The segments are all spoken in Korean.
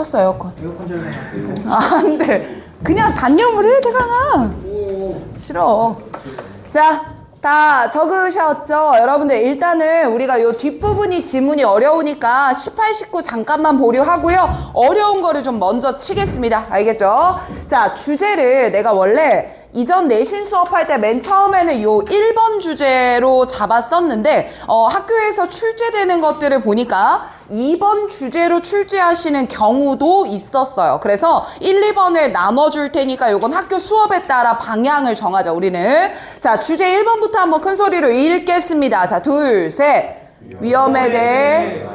켰어 에어컨. 에어컨 절감. 안 돼. 그냥 단념을 해 대강아. 싫어. 자, 다 적으셨죠? 여러분들 일단은 우리가 요 뒷부분이 지문이 어려우니까 18, 19 잠깐만 보류하고요. 어려운 거를 좀 먼저 치겠습니다. 알겠죠? 자, 주제를 내가 원래 이전 내신 수업할 때 맨 처음에는 요 1번 주제로 잡았었는데 학교에서 출제되는 것들을 보니까 2번 주제로 출제하시는 경우도 있었어요. 그래서 1, 2번을 나눠줄 테니까 요건 학교 수업에 따라 방향을 정하자 우리는. 자, 주제 1번부터 한번 큰 소리로 읽겠습니다. 자, 둘, 셋. 위험에 대해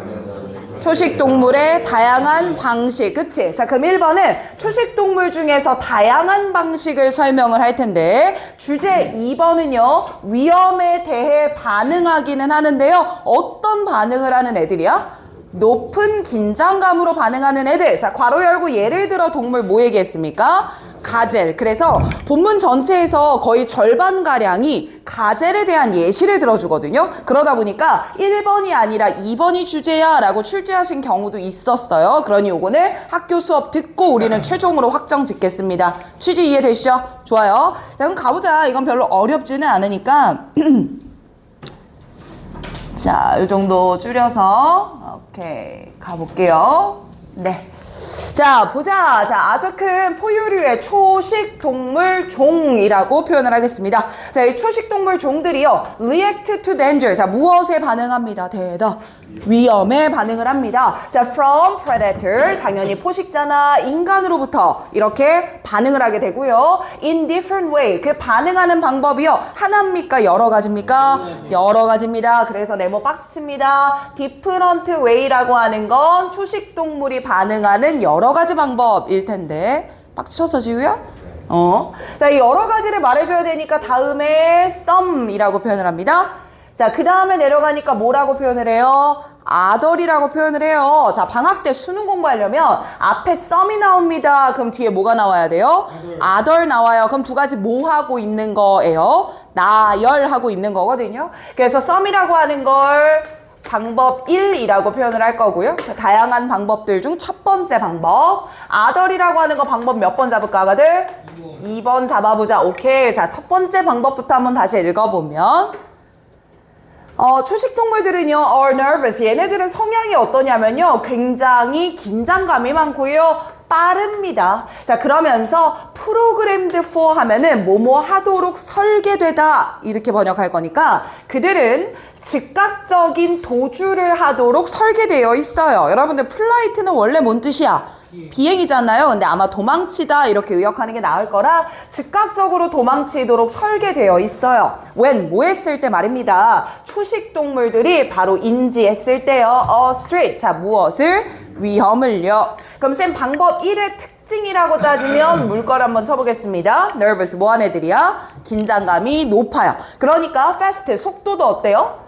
초식동물의 다양한 방식. 그치? 자, 그럼 1번은 초식동물 중에서 다양한 방식을 설명을 할 텐데, 주제 2번은요, 위험에 대해 반응하기는 하는데요. 어떤 반응을 하는 애들이야? 높은 긴장감으로 반응하는 애들. 자, 괄호 열고 예를 들어 동물 뭐 얘기했습니까? 가젤. 그래서 본문 전체에서 거의 절반가량이 가젤에 대한 예시를 들어주거든요. 그러다 보니까 1번이 아니라 2번이 주제야 라고 출제하신 경우도 있었어요. 그러니 요거는 학교 수업 듣고 우리는 최종으로 확정 짓겠습니다. 취지 이해되시죠? 좋아요. 자, 그럼 가보자. 이건 별로 어렵지는 않으니까 자, 이 정도 줄여서 오케이 가볼게요. 네. 자, 보자. 자, 아주 큰 포유류의 초식동물 종이라고 표현을 하겠습니다. 자, 이 초식동물 종들이요, react to danger. 자, 무엇에 반응합니다? 대답. 위험에 반응을 합니다. 자, from predator. 당연히 포식자나 인간으로부터 이렇게 반응을 하게 되고요. in different way. 그 반응하는 방법이요, 하나입니까? 여러 가지입니까? 여러 가지입니다. 그래서 네모 박스 칩니다. different way라고 하는 건 초식동물이 반응하는 여러 가지 방법일 텐데. 박수 쳤어, 지우야? 자, 이 여러 가지를 말해줘야 되니까 다음에 some이라고 표현을 합니다. 자, 그 다음에 내려가니까 뭐라고 표현을 해요? other이라고 표현을 해요. 자, 방학 때 수능 공부하려면 앞에 some이 나옵니다. 그럼 뒤에 뭐가 나와야 돼요? other 나와요. 그럼 두 가지 뭐 하고 있는 거예요? 나열하고 있는 거거든요. 그래서 some이라고 하는 걸 방법 1이라고 표현을 할 거고요. 다양한 방법들 중 첫 번째 방법. other이라고 하는 거 방법 몇 번 잡을까, 아가들? 2번 잡아보자. 오케이. 자, 첫 번째 방법부터 한번 다시 읽어보면, 초식동물들은요, are nervous. 얘네들은 성향이 어떠냐면요, 굉장히 긴장감이 많고요, 빠릅니다. 자, 그러면서 programmed for 하면은 뭐뭐 하도록 설계되다 이렇게 번역할 거니까 그들은 즉각적인 도주를 하도록 설계되어 있어요. 여러분들 플라이트는 원래 뭔 뜻이야? 비행이잖아요. 근데 아마 도망치다 이렇게 의역하는 게 나을 거라 즉각적으로 도망치도록 설계되어 있어요. when 뭐 했을 때 말입니다. 초식동물들이 바로 인지했을 때요. threat. 자, 무엇을? 위험을요. 그럼 쌤 방법 1의 특징이라고 따지면 물걸 한번 쳐보겠습니다. nervous 뭐한 애들이야? 긴장감이 높아요. 그러니까 fast 속도도 어때요?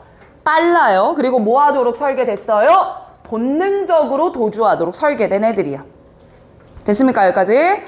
빨라요. 그리고 뭐 하도록 설계됐어요? 본능적으로 도주하도록 설계된 애들이야. 됐습니까? 여기까지?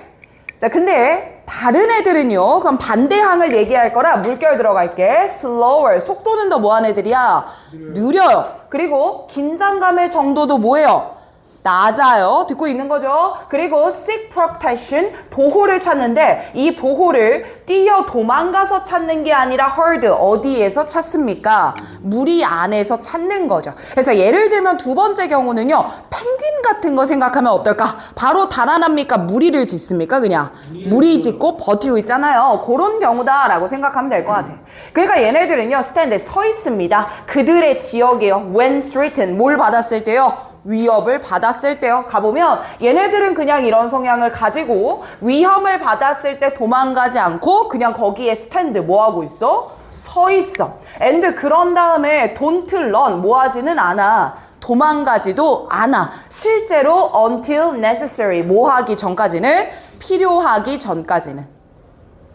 자, 근데 다른 애들은요, 그럼 반대항을 얘기할 거라 물결 들어갈게. slower. 속도는 더 뭐한 애들이야? 느려요. 그리고 긴장감의 정도도 뭐예요? 낮아요. 듣고 있는 거죠. 그리고 seek protection, 보호를 찾는데 이 보호를 뛰어 도망가서 찾는 게 아니라 herd, 어디에서 찾습니까? 무리 안에서 찾는 거죠. 그래서 예를 들면 두 번째 경우는요, 펭귄 같은 거 생각하면 어떨까? 바로 달아납니까? 무리를 짓습니까? 그냥 무리 짓고 버티고 있잖아요. 그런 경우다라고 생각하면 될 것 같아. 그러니까 얘네들은요, stand, 서 있습니다. 그들의 지역이에요. when threatened, 뭘 받았을 때요? 위협을 받았을 때요. 가보면 얘네들은 그냥 이런 성향을 가지고 위험을 받았을 때 도망가지 않고 그냥 거기에 스탠드 뭐 하고 있어? 서 있어. and 그런 다음에 don't run 뭐 하지는 않아. 도망가지도 않아. 실제로 until necessary 뭐 하기 전까지는, 필요하기 전까지는.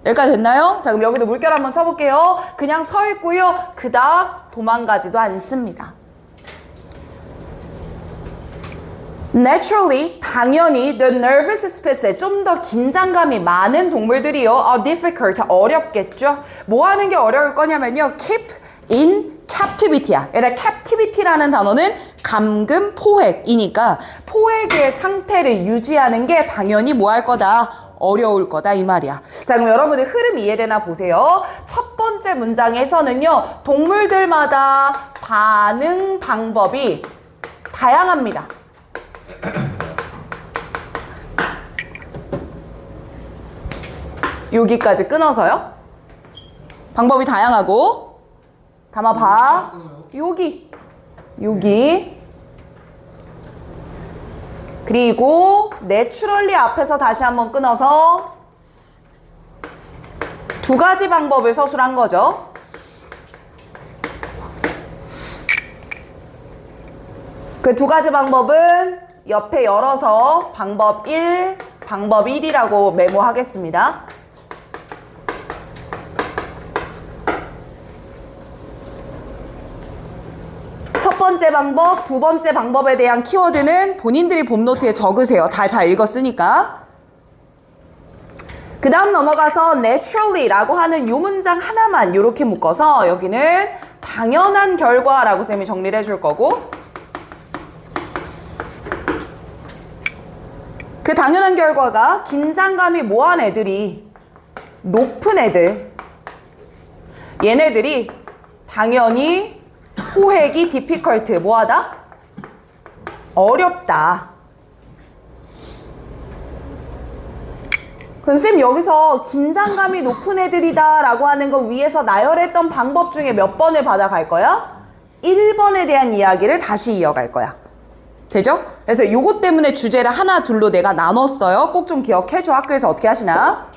여기까지 됐나요? 자, 그럼 여기도 물결 한번 쳐볼게요. 그냥 서 있고요. 그닥 도망가지도 않습니다. Naturally, 당연히 the nervous species, 좀 더 긴장감이 많은 동물들이요, difficult, 어렵겠죠. 뭐 하는 게 어려울 거냐면요, keep in captivity야. 얘들아, captivity라는 단어는 감금 포획이니까 포획의 상태를 유지하는 게 당연히 뭐 할 거다? 어려울 거다 이 말이야. 자, 그럼 여러분들 흐름 이해되나 보세요. 첫 번째 문장에서는요, 동물들마다 반응 방법이 다양합니다. 여기까지 끊어서요. 방법이 다양하고, 담아봐. 여기. 그리고 내추럴리 앞에서 다시 한번 끊어서 두 가지 방법을 서술한 거죠. 그 두 가지 방법은 옆에 열어서 방법 1, 방법 1이라고 메모하겠습니다. 첫 번째 방법, 두 번째 방법에 대한 키워드는 본인들이 봄노트에 적으세요. 다 잘 읽었으니까. 그 다음 넘어가서 naturally라고 하는 요 문장 하나만 이렇게 묶어서 여기는 당연한 결과라고 쌤이 정리를 해줄 거고, 그 당연한 결과가 긴장감이 뭐한 애들이 높은 애들, 얘네들이 당연히 포획이 difficult, 뭐하다? 어렵다. 그럼 쌤 여기서 긴장감이 높은 애들이다 라고 하는 거 위에서 나열했던 방법 중에 몇 번을 받아갈 거야? 1번에 대한 이야기를 다시 이어갈 거야. 되죠? 그래서 요것 때문에 주제를 하나 둘로 내가 나눴어요. 꼭 좀 기억해줘. 학교에서 어떻게 하시나?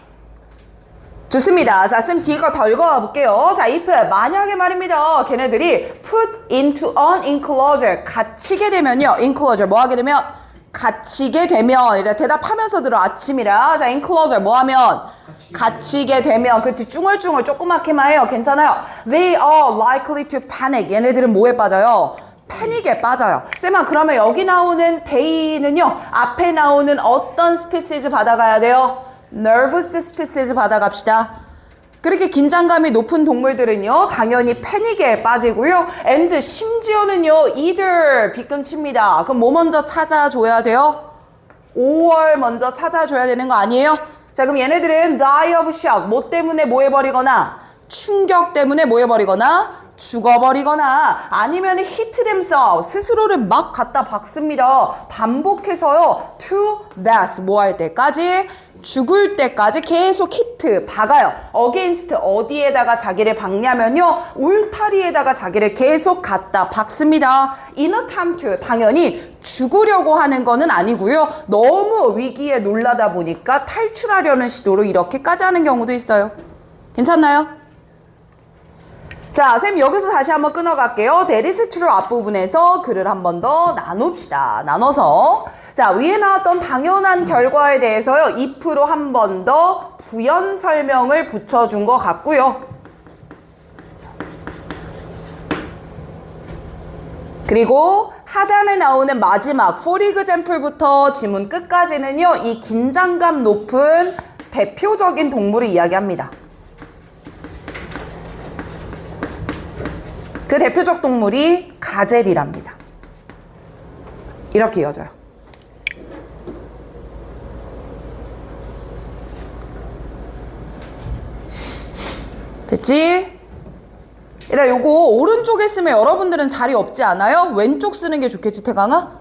좋습니다. 자, 쌤 뒤에 거 더 읽어볼게요. 자, if 만약에 말입니다. 걔네들이 put into an enclosure 갇히게 되면요. enclosure 뭐 하게 되면? 갇히게 되면. 이래 대답하면서 들어. 아침이라. 자, enclosure 뭐 하면? 갇히게 되면. 그치, 쭝얼쭝얼 조그맣게만 해요. 괜찮아요. They are likely to panic. 얘네들은 뭐에 빠져요? 패닉에 빠져요. 쌤아, 그러면 여기 나오는 they는요, 앞에 나오는 어떤 species 받아가야 돼요? nervous species 받아갑시다. 그렇게 긴장감이 높은 동물들은요, 당연히 패닉에 빠지고요. and 심지어는요, either 빗금칩니다. 그럼 뭐 먼저 찾아줘야 돼요? 5월 먼저 찾아줘야 되는 거 아니에요? 자, 그럼 얘네들은 die of shock, 뭐 때문에 뭐 해버리거나, 충격 때문에 뭐 해버리거나, 죽어버리거나, 아니면 hit themselves, 스스로를 막 갖다 박습니다. 반복해서요, to death, 뭐 할 때까지? 죽을 때까지 계속 hit, 박아요. against, 어디에다가 자기를 박냐면요, 울타리에다가 자기를 계속 갖다 박습니다. in attempt to, 당연히 죽으려고 하는 거는 아니고요. 너무 위기에 놀라다 보니까 탈출하려는 시도로 이렇게까지 하는 경우도 있어요. 괜찮나요? 자, 쌤 여기서 다시 한번 끊어갈게요. That is true 앞부분에서 글을 한 번 더 나눕시다. 나눠서 자, 위에 나왔던 당연한 결과에 대해서요, if로 한 번 더 부연 설명을 붙여준 것 같고요. 그리고 하단에 나오는 마지막 for example부터 지문 끝까지는요, 이 긴장감 높은 대표적인 동물을 이야기합니다. 그 대표적 동물이 가젤이랍니다. 이렇게 이어져요. 됐지? 얘들아, 요거 오른쪽에 쓰면 여러분들은 자리 없지 않아요? 왼쪽 쓰는 게 좋겠지, 태강아?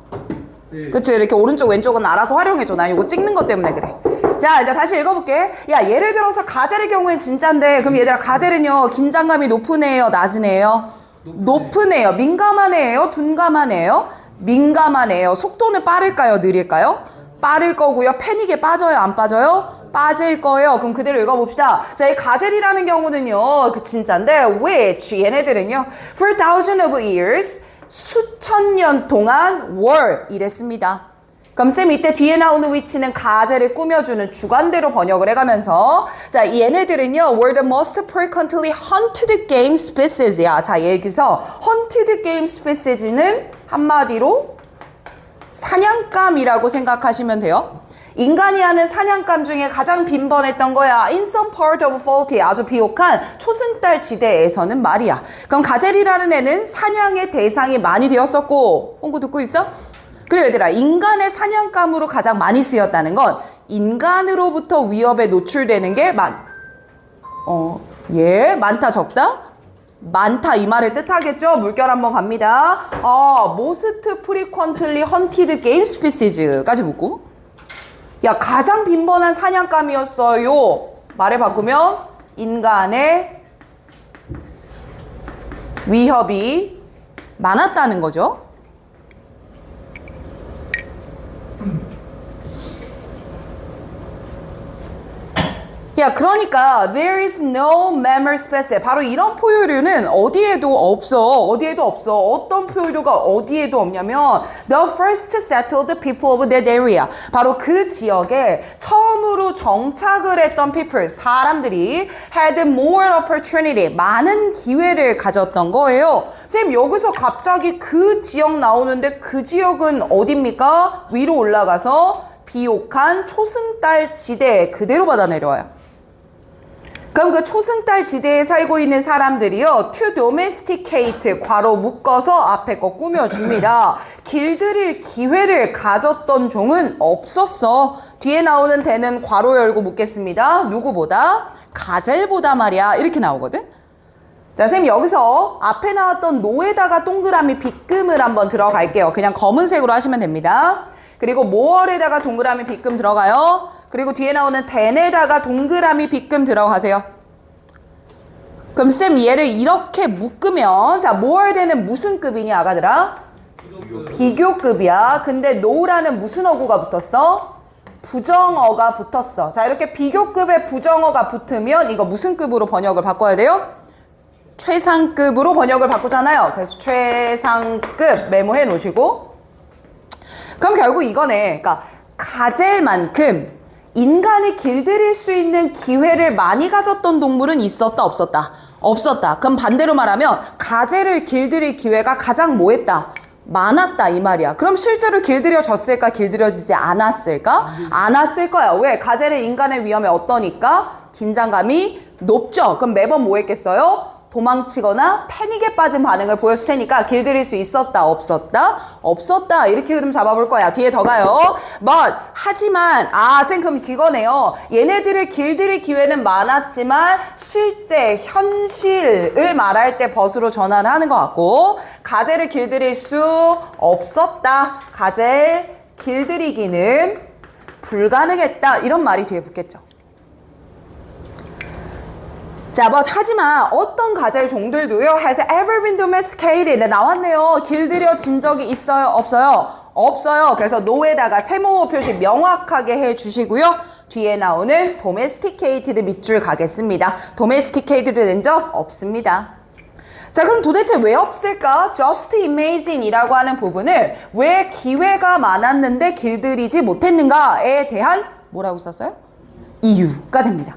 네. 그치? 이렇게 오른쪽 왼쪽은 알아서 활용해줘. 난 요거 찍는 것 때문에 그래. 자, 이제 다시 읽어볼게. 야, 예를 들어서 가젤의 경우엔 진짜인데, 그럼 얘들아, 가젤은요, 긴장감이 높은 애예요, 낮은 애예요? 높은 애예요. 민감한 애예요? 둔감한 애예요? 민감한 애예요. 속도는 빠를까요? 느릴까요? 빠를 거고요. 패닉에 빠져요? 안 빠져요? 빠질 거예요. 그럼 그대로 읽어봅시다. 자, 이 가젤이라는 경우는요, 그 진짜인데, which 얘네들은요, for thousands of years, 수천 년 동안 were 이랬습니다. 그럼 쌤 이때 뒤에 나오는 위치는 가젤을 꾸며주는 주관대로 번역을 해가면서, 자, 이 얘네들은요, were the most frequently hunted game species야. 자, 여기서 hunted game species는 한마디로 사냥감이라고 생각하시면 돼요. 인간이 하는 사냥감 중에 가장 빈번했던 거야. In some part of faulty, 아주 비옥한 초승달 지대에서는 말이야. 그럼 가젤이라는 애는 사냥의 대상이 많이 되었었고, 홍구 듣고 있어? 그래 얘들아, 인간의 사냥감으로 가장 많이 쓰였다는 건 인간으로부터 위협에 노출되는 게 많다 적다? 많다 이 말의 뜻하겠죠? 물결 한번 갑니다. most frequently hunted game species까지 묻고, 야 가장 빈번한 사냥감이었어요. 말을 바꾸면 인간의 위협이 많았다는 거죠. 야 그러니까 there is no mammal species, 바로 이런 포유류는 어디에도 없어. 어떤 포유류가 어디에도 없냐면 the first settled people of that area, 바로 그 지역에 처음으로 정착을 했던 people, 사람들이 had more opportunity, 많은 기회를 가졌던 거예요. 선생님 여기서 갑자기 그 지역 나오는데 그 지역은 어딥니까? 위로 올라가서 비옥한 초승달 지대 그대로 받아 내려와요. 그럼 그 초승달 지대에 살고 있는 사람들이요, to domesticate, 괄호 묶어서 앞에 거 꾸며줍니다. 길들일 기회를 가졌던 종은 없었어. 뒤에 나오는 대는 괄호 열고 묶겠습니다. 누구보다? 가젤보다 말이야. 이렇게 나오거든. 자, 선생님 여기서 앞에 나왔던 노에다가 동그라미 빗금을 한번 들어갈게요. 그냥 검은색으로 하시면 됩니다. 그리고 모어에다가 동그라미 빗금 들어가요. 그리고 뒤에 나오는 then에다가 동그라미 빗금 들어가세요. 그럼 쌤 얘를 이렇게 묶으면, 자 more than은 무슨 급이냐 아가들아? 비교급이야. 근데 no라는 무슨 어구가 붙었어? 부정어가 붙었어. 자 이렇게 비교급에 부정어가 붙으면 이거 무슨 급으로 번역을 바꿔야 돼요? 최상급으로 번역을 바꾸잖아요. 그래서 최상급 메모해 놓으시고, 그럼 결국 이거네. 그러니까 가젤만큼 인간이 길들일 수 있는 기회를 많이 가졌던 동물은 있었다 없었다? 없었다. 그럼 반대로 말하면 가젤을 길들일 기회가 가장 뭐했다? 많았다 이 말이야. 그럼 실제로 길들여졌을까? 길들여지지 않았을까? 않았을 거야. 왜? 가젤은 인간의 위험에 어떠니까? 긴장감이 높죠. 그럼 매번 뭐 했겠어요? 도망치거나 패닉에 빠진 반응을 보였을 테니까 길들일 수 있었다 없었다? 없었다. 이렇게 흐름 잡아볼 거야. 뒤에 더 가요. but 하지만 쌤 그럼 이거네요. 얘네들을 길들일 기회는 많았지만 실제 현실을 말할 때 but으로 전환을 하는 것 같고, 가젤을 길들일 수 없었다. 가젤 길들이기는 불가능했다. 이런 말이 뒤에 붙겠죠. 자, 하지만 어떤 가젤 종들도요, has ever been domesticated. 나왔네요. 길들여진 적이 있어요? 없어요? 없어요. 그래서 no에다가 세모호 표시 명확하게 해주시고요. 뒤에 나오는 domesticated 밑줄 가겠습니다. domesticated 된 적 없습니다. 자, 그럼 도대체 왜 없을까? just imagine 이라고 하는 부분을 왜 기회가 많았는데 길들이지 못했는가에 대한 뭐라고 썼어요? 이유가 됩니다.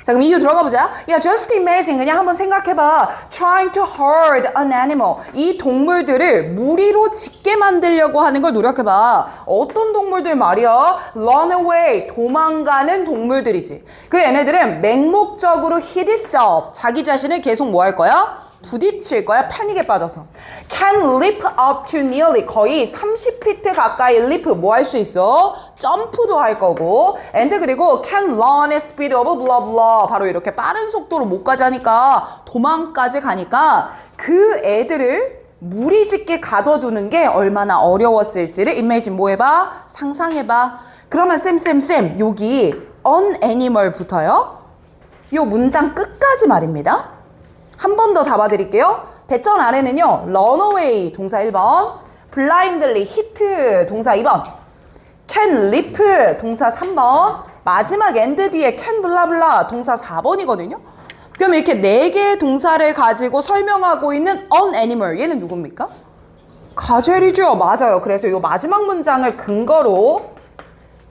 자, 그럼 이유 들어가 보자. 야, just imagine. 그냥 한번 생각해봐. Trying to herd an animal. 이 동물들을 무리로 짖게 만들려고 하는 걸 노력해봐. 어떤 동물들 말이야? Run away. 도망가는 동물들이지. 그 얘네들은 맹목적으로 hit itself. 자기 자신을 계속 뭐 할 거야? 부딪힐 거야. 패닉에 빠져서. Can leap up to nearly, 거의 30피트 가까이 leap 뭐 할 수 있어? 점프도 할 거고. and 그리고 can run at speed of blah blah, 바로 이렇게 빠른 속도로 못 가자니까 도망까지 가니까 그 애들을 무리짓게 가둬두는 게 얼마나 어려웠을지를 imagine 뭐 해봐? 상상해봐. 그러면 쌤 여기 an animal 붙어요. 요 문장 끝까지 말입니다. 한 번 더 잡아드릴게요. 대전 아래는요, run away 동사 1번, blindly hit 동사 2번, can leap 동사 3번, 마지막 and 뒤에 can blah blah 동사 4번이거든요. 그럼 이렇게 4개의 동사를 가지고 설명하고 있는 an animal, 얘는 누굽니까? 가젤이죠. 맞아요. 그래서 이 마지막 문장을 근거로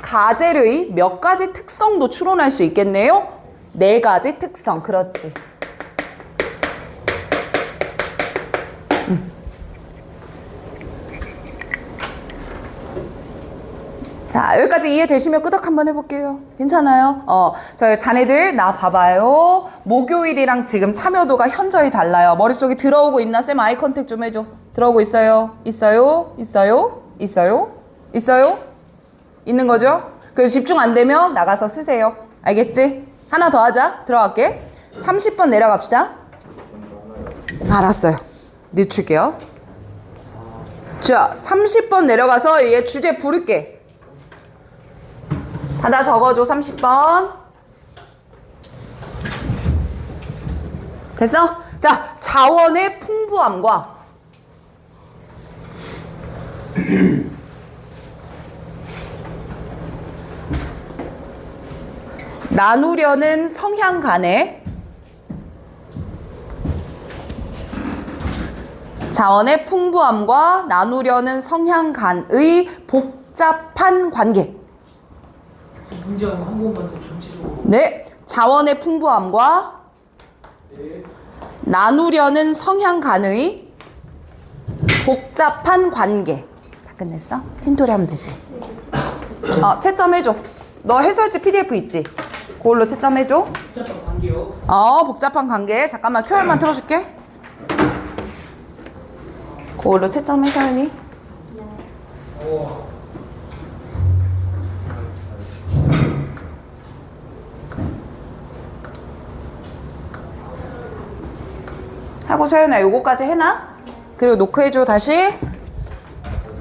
가젤의 몇 가지 특성도 추론할 수 있겠네요. 4가지 특성. 그렇지. 자, 여기까지 이해되시면 끄덕 한번 해볼게요. 괜찮아요? 저 자네들 나 봐봐요. 목요일이랑 지금 참여도가 현저히 달라요. 머릿속에 들어오고 있나? 쌤 아이 컨택 좀 해줘. 들어오고 있어요? 있어요? 있어요? 있어요? 있어요? 있는 거죠? 그래서 집중 안 되면 나가서 쓰세요. 알겠지? 하나 더 하자. 들어갈게. 30번 내려갑시다. 알았어요. 늦출게요. 자, 30번 내려가서 얘 주제 부를게. 하나 적어줘. 30번. 됐어? 자, 자원의 풍부함과 나누려는 성향 간의 자원의 풍부함과 나누려는 성향 간의 복잡한 관계. 문제 한 번만 더 전체적으로. 네, 자원의 풍부함과 네. 나누려는 성향 간의 복잡한 관계. 다 끝냈어? 틴토리 하면 되지. 채점해줘. 너 해설지 PDF 있지? 그걸로 채점해줘. 복잡한 관계요. 복잡한 관계. 잠깐만 QR만 틀어줄게. 그걸로 채점해, 서연이. 하고 서연아 요거까지 해놔. 그리고 노크해줘 다시.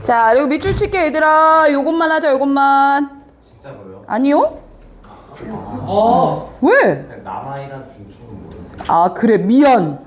자, 그리고 밑줄 칠게 얘들아. 요것만 하자, 요것만. 진짜로요? 아니요? 왜? 그냥 남아이란 중충은 모르세요? 아, 그래, 미안.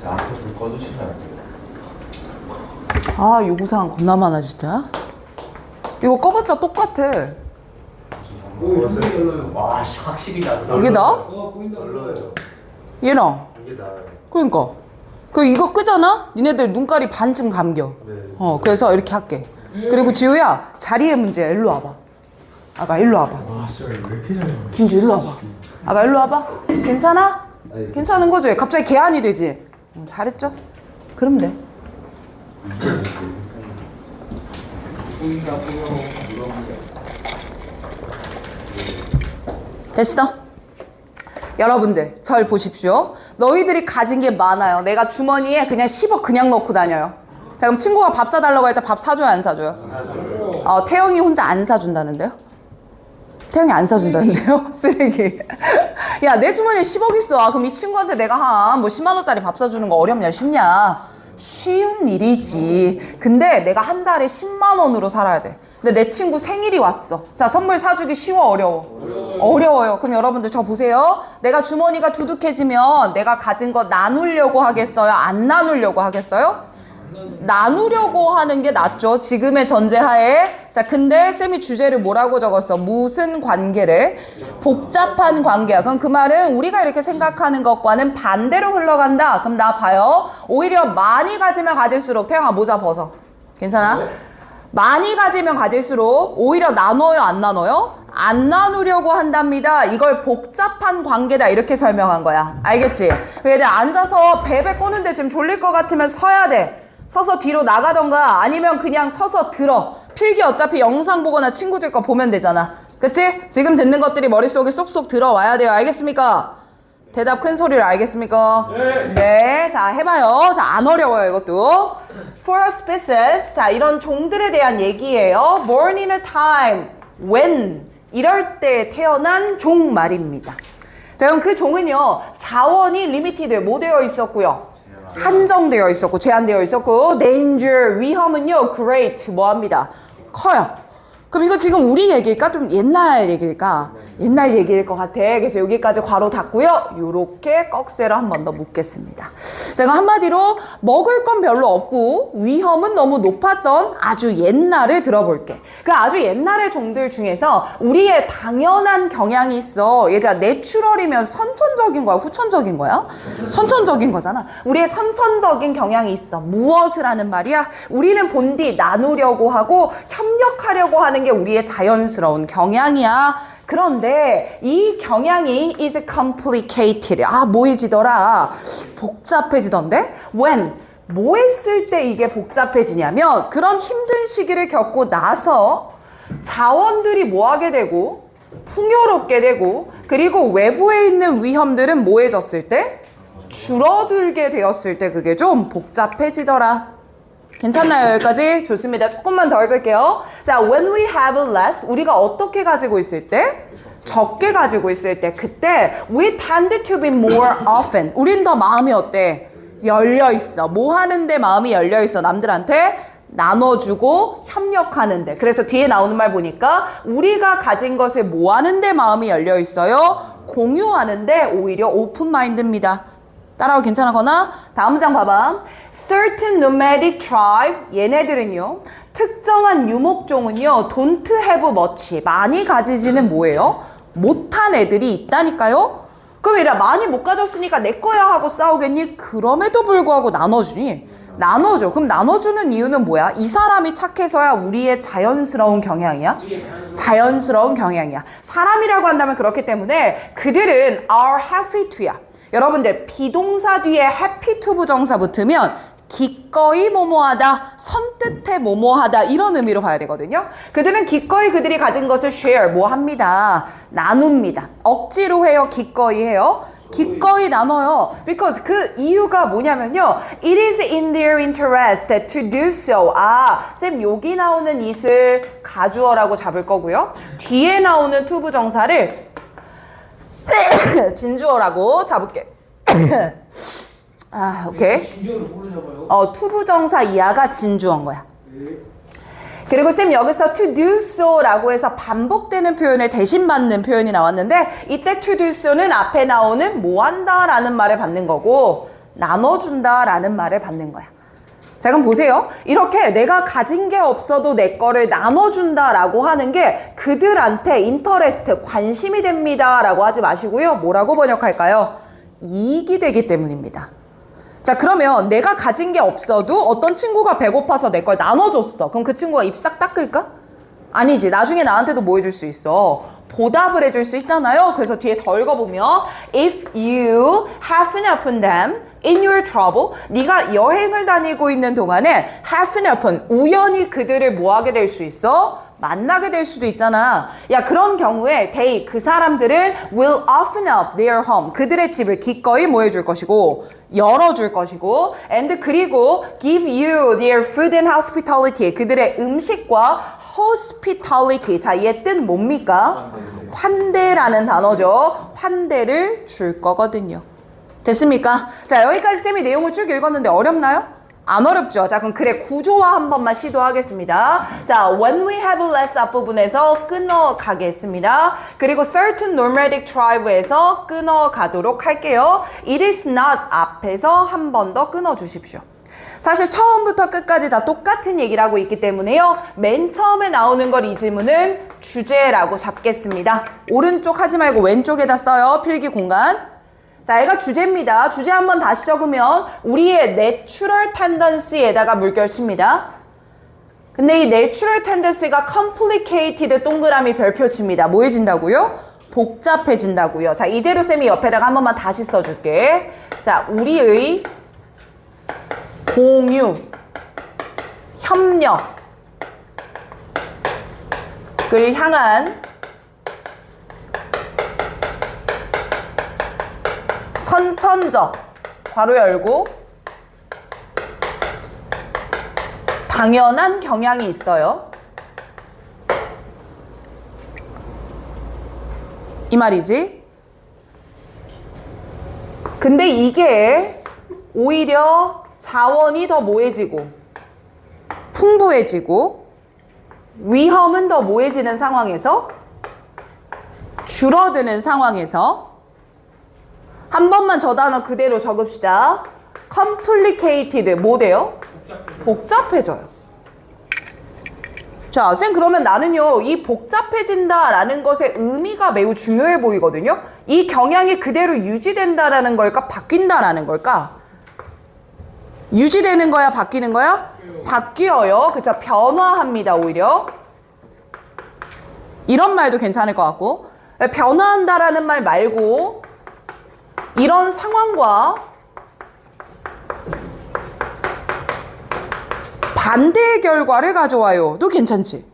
자, 앞에 불 꺼주시면 안 돼요. 아, 요구사항 겁나 많아, 진짜. 이거 꺼봤자 똑같아. 오, 이게 별로요. 와, 확실히 다르다. 이게 나? 보인다. 별로예요. 얘랑. 이게 나아요. 그러니까. 그 이거 끄잖아? 니네들 눈깔이 반쯤 감겨. 네. 그래서 이렇게 할게. 그리고 지우야, 자리의 문제야. 일로 와봐. 아가, 일로 와봐. 와, 진짜 왜 이렇게 잘해? 김주, 일로 와봐. 아가, 일로 와봐. 괜찮아? 네. 괜찮은 거지? 갑자기 개안이 되지? 잘했죠? 그럼 돼. 됐어? 여러분들, 절 보십시오. 너희들이 가진 게 많아요. 내가 주머니에 그냥 10억 그냥 넣고 다녀요. 자, 그럼 친구가 밥 사달라고 할 때 밥 사줘요, 안 사줘요? 태영이 혼자 안 사준다는데요? 태영이 안 사준다는데요? 쓰레기. 야, 내 주머니에 10억 있어. 그럼 이 친구한테 내가 한 뭐 10만 원짜리 밥 사주는 거 어렵냐, 쉽냐? 쉬운 일이지. 근데 내가 한 달에 10만 원으로 살아야 돼. 근데 내 친구 생일이 왔어. 자, 선물 사주기 쉬워, 어려워? 어려워요. 그럼 여러분들 저 보세요. 내가 주머니가 두둑해지면 내가 가진 거 나누려고 하겠어요? 안 나누려고 하겠어요? 나누려고 하는 게 낫죠. 지금의 전제하에. 자, 근데 쌤이 주제를 뭐라고 적었어? 무슨 관계래? 복잡한 관계야. 그럼 그 말은 우리가 이렇게 생각하는 것과는 반대로 흘러간다. 그럼 나 봐요. 오히려 많이 가지면 가질수록. 태영아, 모자 벗어. 괜찮아? 많이 가지면 가질수록 오히려 나눠요, 안 나눠요? 안 나누려고 한답니다. 이걸 복잡한 관계다, 이렇게 설명한 거야. 알겠지? 얘들 앉아서 베베 꼬는데 지금 졸릴 것 같으면 서야 돼. 서서 뒤로 나가던가 아니면 그냥 서서 들어. 필기 어차피 영상 보거나 친구들 거 보면 되잖아. 그치? 지금 듣는 것들이 머릿속에 쏙쏙 들어와야 돼요. 알겠습니까? 대답 큰 소리를. 알겠습니까? 네. 자, 해봐요. 자, 안 어려워요, 이것도. For a species. 자, 이런 종들에 대한 얘기예요. Born in a time when. 이럴 때 태어난 종 말입니다. 자, 그럼 그 종은요, 자원이 limited, 뭐 되어 있었고요? 한정되어 있었고, 제한되어 있었고, danger, 위험은요, great, 뭐 합니다? 커요. 그럼 이거 지금 우리 얘기일까? 좀 옛날 얘기일까? 옛날 얘기일 것 같아. 그래서 여기까지 괄호 닫고요. 요렇게 꺽쇠로 한 번 더 묶겠습니다. 제가 한마디로 먹을 건 별로 없고 위험은 너무 높았던 아주 옛날을 들어볼게. 그 아주 옛날의 종들 중에서 우리의 당연한 경향이 있어. 얘들아, 내추럴이면 선천적인 거야? 후천적인 거야? 선천적인 거잖아. 우리의 선천적인 경향이 있어. 무엇을 하는 말이야? 우리는 본디 나누려고 하고 협력하려고 하는 게 우리의 자연스러운 경향이야. 그런데 이 경향이 is complicated. 뭐해지더라? 복잡해지던데? when? 뭐 했을 때 이게 복잡해지냐면 그런 힘든 시기를 겪고 나서 자원들이 뭐하게 되고 풍요롭게 되고 그리고 외부에 있는 위험들은 뭐해졌을 때? 줄어들게 되었을 때 그게 좀 복잡해지더라. 괜찮나요? 여기까지? 좋습니다. 조금만 더 읽을게요. 자, when we have less, 우리가 어떻게 가지고 있을 때? 적게 가지고 있을 때, 그때 we tend to be more often. 우린 더 마음이 어때? 열려 있어. 뭐 하는데 마음이 열려 있어? 남들한테 나눠주고 협력하는데. 그래서 뒤에 나오는 말 보니까 우리가 가진 것을 뭐 하는데 마음이 열려 있어요? 공유하는데 오히려 오픈 마인드입니다. 따라오 괜찮거나? 다음 장 봐봐. Certain nomadic tribe, 얘네들은요, 특정한 유목종은요, don't have much, 많이 가지지는 뭐예요? 못한 애들이 있다니까요? 그럼 얘들아, 많이 못 가졌으니까 내 거야 하고 싸우겠니? 그럼에도 불구하고 나눠주니? 나눠줘. 그럼 나눠주는 이유는 뭐야? 이 사람이 착해서야 우리의 자연스러운 경향이야? 자연스러운 경향이야. 사람이라고 한다면 그렇기 때문에 그들은 are happy to야. 여러분들 비동사 뒤에 happy to 부정사 붙으면 기꺼이 뭐뭐하다, 선뜻해 뭐뭐하다 이런 의미로 봐야 되거든요. 그들은 기꺼이 그들이 가진 것을 share, 뭐 합니다. 나눕니다. 억지로 해요? 기꺼이 해요? 기꺼이 나눠요. Because 그 이유가 뭐냐면요. It is in their interest to do so. 쌤 여기 나오는 it을 가주어라고 잡을 거고요. 뒤에 나오는 to 부정사를 진주어라고 잡을게. 오케이. 진주어를 모르나 봐요. 투부정사 이하가 진주어인 거야. 그리고 쌤 여기서 to do so라고 해서 반복되는 표현을 대신 받는 표현이 나왔는데 이때 to do so는 앞에 나오는 뭐 한다 라는 말을 받는 거고 나눠준다 라는 말을 받는 거야. 자, 그럼 보세요. 이렇게 내가 가진 게 없어도 내 거를 나눠준다라고 하는 게 그들한테 인터레스트, 관심이 됩니다 라고 하지 마시고요. 뭐라고 번역할까요? 이익이 되기 때문입니다. 자, 그러면 내가 가진 게 없어도 어떤 친구가 배고파서 내 걸 나눠줬어. 그럼 그 친구가 입 싹 닦을까? 아니지. 나중에 나한테도 뭐 해줄 수 있어? 보답을 해줄 수 있잖아요. 그래서 뒤에 더 읽어보면 If you happen upon them in your trouble, 네가 여행을 다니고 있는 동안에 happen upon, 우연히 그들을 뭐 하게 될 수 있어? 만나게 될 수도 있잖아. 야, 그런 경우에 they, 그 사람들은 will open up their home, 그들의 집을 기꺼이 뭐 해줄 것이고 열어줄 것이고 and 그리고 give you their food and hospitality, 그들의 음식과 hospitality, 자, 얘 뜻 뭡니까? 환대라는 단어죠. 환대를 줄 거거든요. 됐습니까? 자, 여기까지 쌤이 내용을 쭉 읽었는데 어렵나요? 안 어렵죠? 자, 그럼 글의 구조화 한 번만 시도하겠습니다. 자, when we have less 앞부분에서 끊어가겠습니다. 그리고 certain nomadic tribe에서 끊어가도록 할게요. It is not 앞에서 한 번 더 끊어주십시오. 사실 처음부터 끝까지 다 똑같은 얘기를 하고 있기 때문에요. 맨 처음에 나오는 걸 이 질문은 주제라고 잡겠습니다. 오른쪽 하지 말고 왼쪽에다 써요. 필기 공간. 자, 얘가 주제입니다. 주제 한번 다시 적으면 우리의 내추럴 텐던시에다가 물결 칩니다. 근데 이 내추럴 텐던시가 complicated 동그라미 별표 칩니다. 뭐해진다고요? 복잡해진다고요. 자, 이대로 쌤이 옆에다가 한 번만 다시 써줄게. 자, 우리의 공유, 협력을 향한 선천적, 괄호 열고, 당연한 경향이 있어요. 이 말이지. 근데 이게 오히려 자원이 더 모해지고, 풍부해지고, 위험은 더 모해지는 상황에서 줄어드는 상황에서 한 번만 저 단어 그대로 적읍시다. complicated 뭐 돼요? 복잡해져요. 자, 쌤 그러면 나는요 이 복잡해진다라는 것의 의미가 매우 중요해 보이거든요. 이 경향이 그대로 유지된다라는 걸까 바뀐다라는 걸까? 유지되는 거야 바뀌는 거야? 바뀌어요. 그쵸? 변화합니다 오히려. 이런 말도 괜찮을 것 같고 변화한다라는 말 말고 이런 상황과 반대의 결과를 가져와요. 도 괜찮지?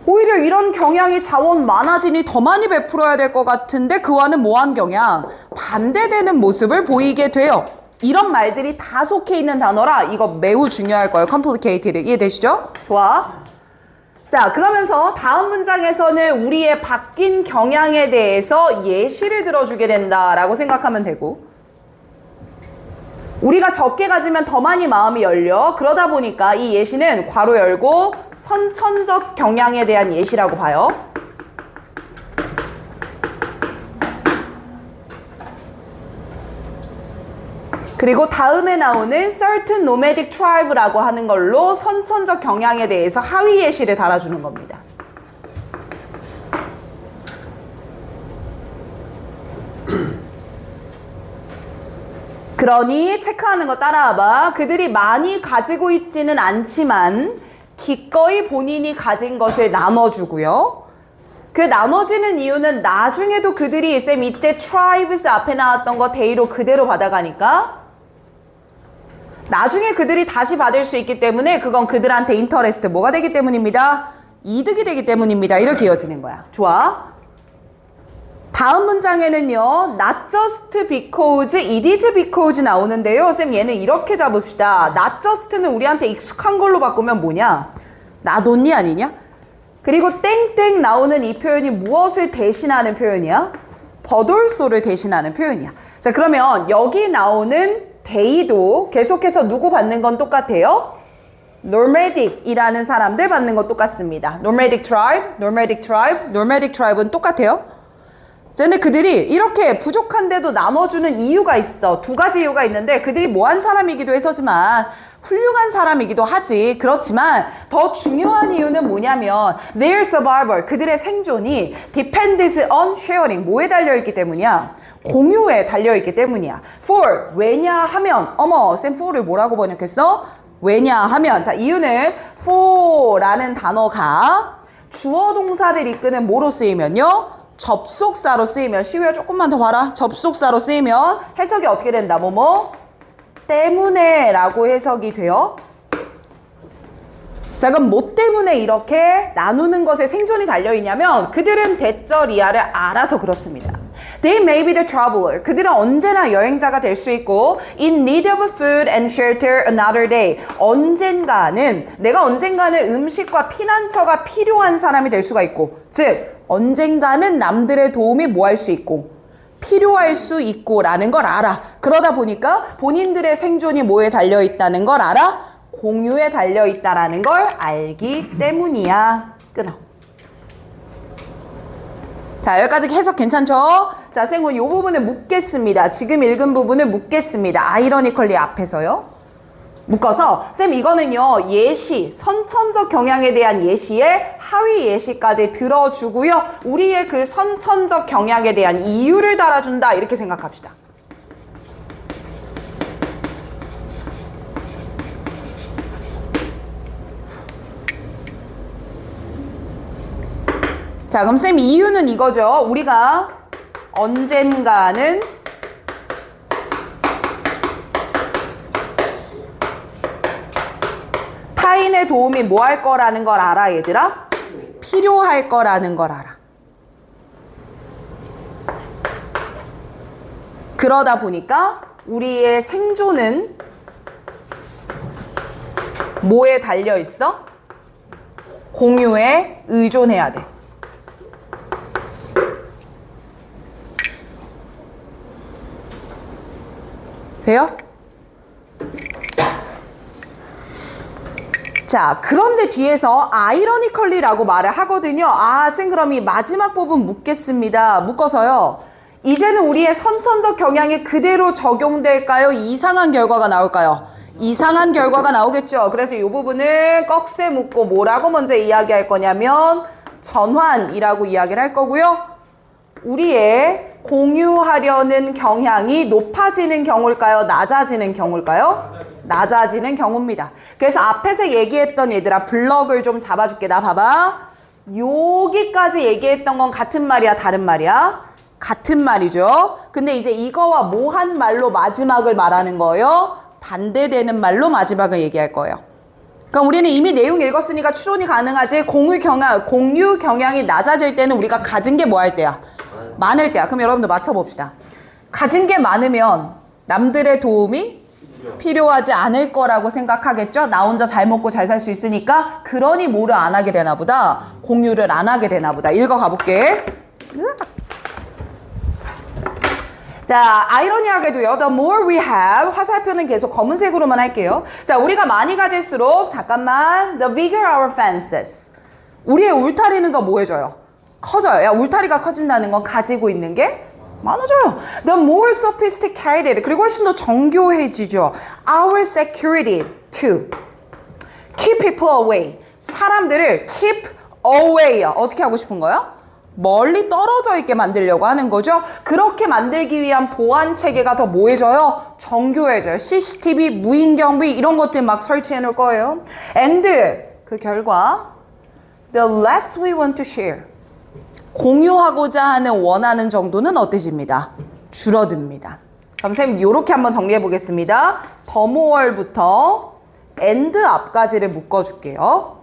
오히려 이런 경향이 자원 많아지니 더 많이 베풀어야 될 것 같은데 그와는 뭐한 경향? 반대되는 모습을 보이게 돼요. 이런 말들이 다 속해 있는 단어라 이거 매우 중요할 거예요. complicated 이해되시죠? 좋아. 자, 그러면서 다음 문장에서는 우리의 바뀐 경향에 대해서 예시를 들어주게 된다라고 생각하면 되고 우리가 적게 가지면 더 많이 마음이 열려. 그러다 보니까 이 예시는 괄호 열고 선천적 경향에 대한 예시라고 봐요. 그리고 다음에 나오는 certain nomadic tribe라고 하는 걸로 선천적 경향에 대해서 하위 예시를 달아주는 겁니다. 그러니 체크하는 거 따라와봐. 그들이 많이 가지고 있지는 않지만 기꺼이 본인이 가진 것을 나눠주고요. 그 나눠지는 이유는 나중에도 그들이 쌤 이때 tribes 앞에 나왔던 거 대의로 그대로 받아가니까 나중에 그들이 다시 받을 수 있기 때문에 그건 그들한테 인터레스트 뭐가 되기 때문입니다. 이득이 되기 때문입니다. 이렇게 이어지는 거야. 좋아. 다음 문장에는요. not just because, it is because 나오는데요. 쌤 얘는 이렇게 잡읍시다. not just는 우리한테 익숙한 걸로 바꾸면 뭐냐? not only 아니냐? 그리고 땡땡 나오는 이 표현이 무엇을 대신하는 표현이야? 버돌소를 대신하는 표현이야. 자, 그러면 여기 나오는 데이도 계속해서 누구 받는 건 똑같아요? nomadic이라는 사람들 받는 거 똑같습니다. nomadic tribe, nomadic tribe, nomadic tribe는 똑같아요. 근데 그들이 이렇게 부족한데도 나눠주는 이유가 있어. 두 가지 이유가 있는데 그들이 뭐한 사람이기도 해서지만 훌륭한 사람이기도 하지. 그렇지만 더 중요한 이유는 뭐냐면 their survival, 그들의 생존이 depends on sharing, 뭐에 달려있기 때문이야? 공유에 달려있기 때문이야. for, 왜냐하면, 어머 쌤 for를 뭐라고 번역했어? 왜냐하면, 자 이유는 for라는 단어가 주어 동사를 이끄는 뭐로 쓰이면요? 접속사로 쓰이면, 시우야 조금만 더 봐라. 접속사로 쓰이면 해석이 어떻게 된다? 뭐뭐? 때문에 라고 해석이 돼요. 자, 그럼 뭐 때문에 이렇게 나누는 것에 생존이 달려있냐면 그들은 대절이하를 알아서 그렇습니다. They may be the traveler. 그들은 언제나 여행자가 될 수 있고 in need of food and shelter another day. 내가 언젠가는 음식과 피난처가 필요한 사람이 될 수가 있고, 즉 언젠가는 남들의 도움이 뭐 할 수 있고 필요할 수 있고 라는 걸 알아. 그러다 보니까 본인들의 생존이 뭐에 달려있다는 걸 알아? 공유에 달려있다라는 걸 알기 때문이야. 끊어. 자, 여기까지 해석 괜찮죠? 자, 쌤은 이 부분을 묻겠습니다. 지금 읽은 부분을 묻겠습니다. 아이러니컬리 앞에서요. 묶어서 쌤 이거는요 예시, 선천적 경향에 대한 예시에 하위 예시까지 들어주고요. 우리의 그 선천적 경향에 대한 이유를 달아준다 이렇게 생각합시다. 자, 그럼 쌤 이유는 이거죠. 우리가 언젠가는 타인의 도움이 뭐 할 거라는 걸 알아, 얘들아? 필요할 거라는 걸 알아. 그러다 보니까 우리의 생존은 뭐에 달려 있어? 공유에 의존해야 돼. 돼요? 자, 그런데 뒤에서 ironically라고 말을 하거든요. 아, 쌤 그럼 이 마지막 부분 묶겠습니다. 묶어서요. 이제는 우리의 선천적 경향이 그대로 적용될까요? 이상한 결과가 나올까요? 이상한 결과가 나오겠죠. 그래서 이 부분을 꺽쇠 묶고 뭐라고 먼저 이야기할 거냐면 전환이라고 이야기를 할 거고요. 우리의 공유하려는 경향이 높아지는 경우일까요? 낮아지는 경우일까요? 낮아지는 경우입니다. 그래서 앞에서 얘기했던 얘들아 블럭을 좀 잡아줄게. 나 봐봐. 여기까지 얘기했던 건 같은 말이야? 다른 말이야? 같은 말이죠. 근데 이제 이거와 뭐 한 말로 마지막을 말하는 거예요? 반대되는 말로 마지막을 얘기할 거예요. 그러니까 우리는 이미 내용 읽었으니까 추론이 가능하지. 공유 경향이 낮아질 때는 우리가 가진 게 뭐 할 때야? 많을 때야. 그럼 여러분들 맞춰봅시다. 가진 게 많으면 남들의 도움이 필요하지 않을 거라고 생각하겠죠? 나 혼자 잘 먹고 잘 살 수 있으니까 그러니 뭐를 안 하게 되나 보다. 공유를 안 하게 되나 보다. 읽어 가볼게. 자, 아이러니하게도요. The more we have. 화살표는 계속 검은색으로만 할게요. 자, 우리가 많이 가질수록 잠깐만. The bigger our fences. 우리의 울타리는 더 뭐 해줘요? 커져요. 야, 울타리가 커진다는 건 가지고 있는 게 많아져요. The more sophisticated. 그리고 훨씬 더 정교해지죠. Our security to keep people away. 사람들을 keep away. 어떻게 하고 싶은 거예요? 멀리 떨어져 있게 만들려고 하는 거죠. 그렇게 만들기 위한 보안 체계가 더 뭐해져요? 정교해져요. CCTV, 무인경비 이런 것들 막 설치해 놓을 거예요. And 그 결과 the less we want to share. 공유하고자 하는 원하는 정도는 어때집니다? 줄어듭니다. 그럼 선생님 이렇게 한번 정리해 보겠습니다. the more부터 and 앞까지를 묶어줄게요.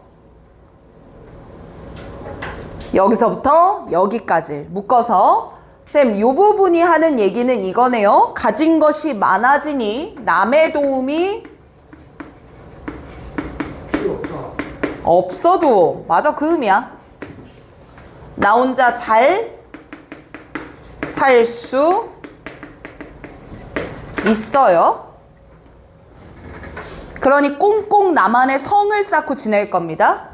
여기서부터 여기까지 묶어서 쌤, 이 부분이 하는 얘기는 이거네요. 가진 것이 많아지니 남의 도움이 필요 없다. 없어도 맞아, 그 의미야. 나 혼자 잘 살 수 있어요. 그러니 꽁꽁 나만의 성을 쌓고 지낼 겁니다.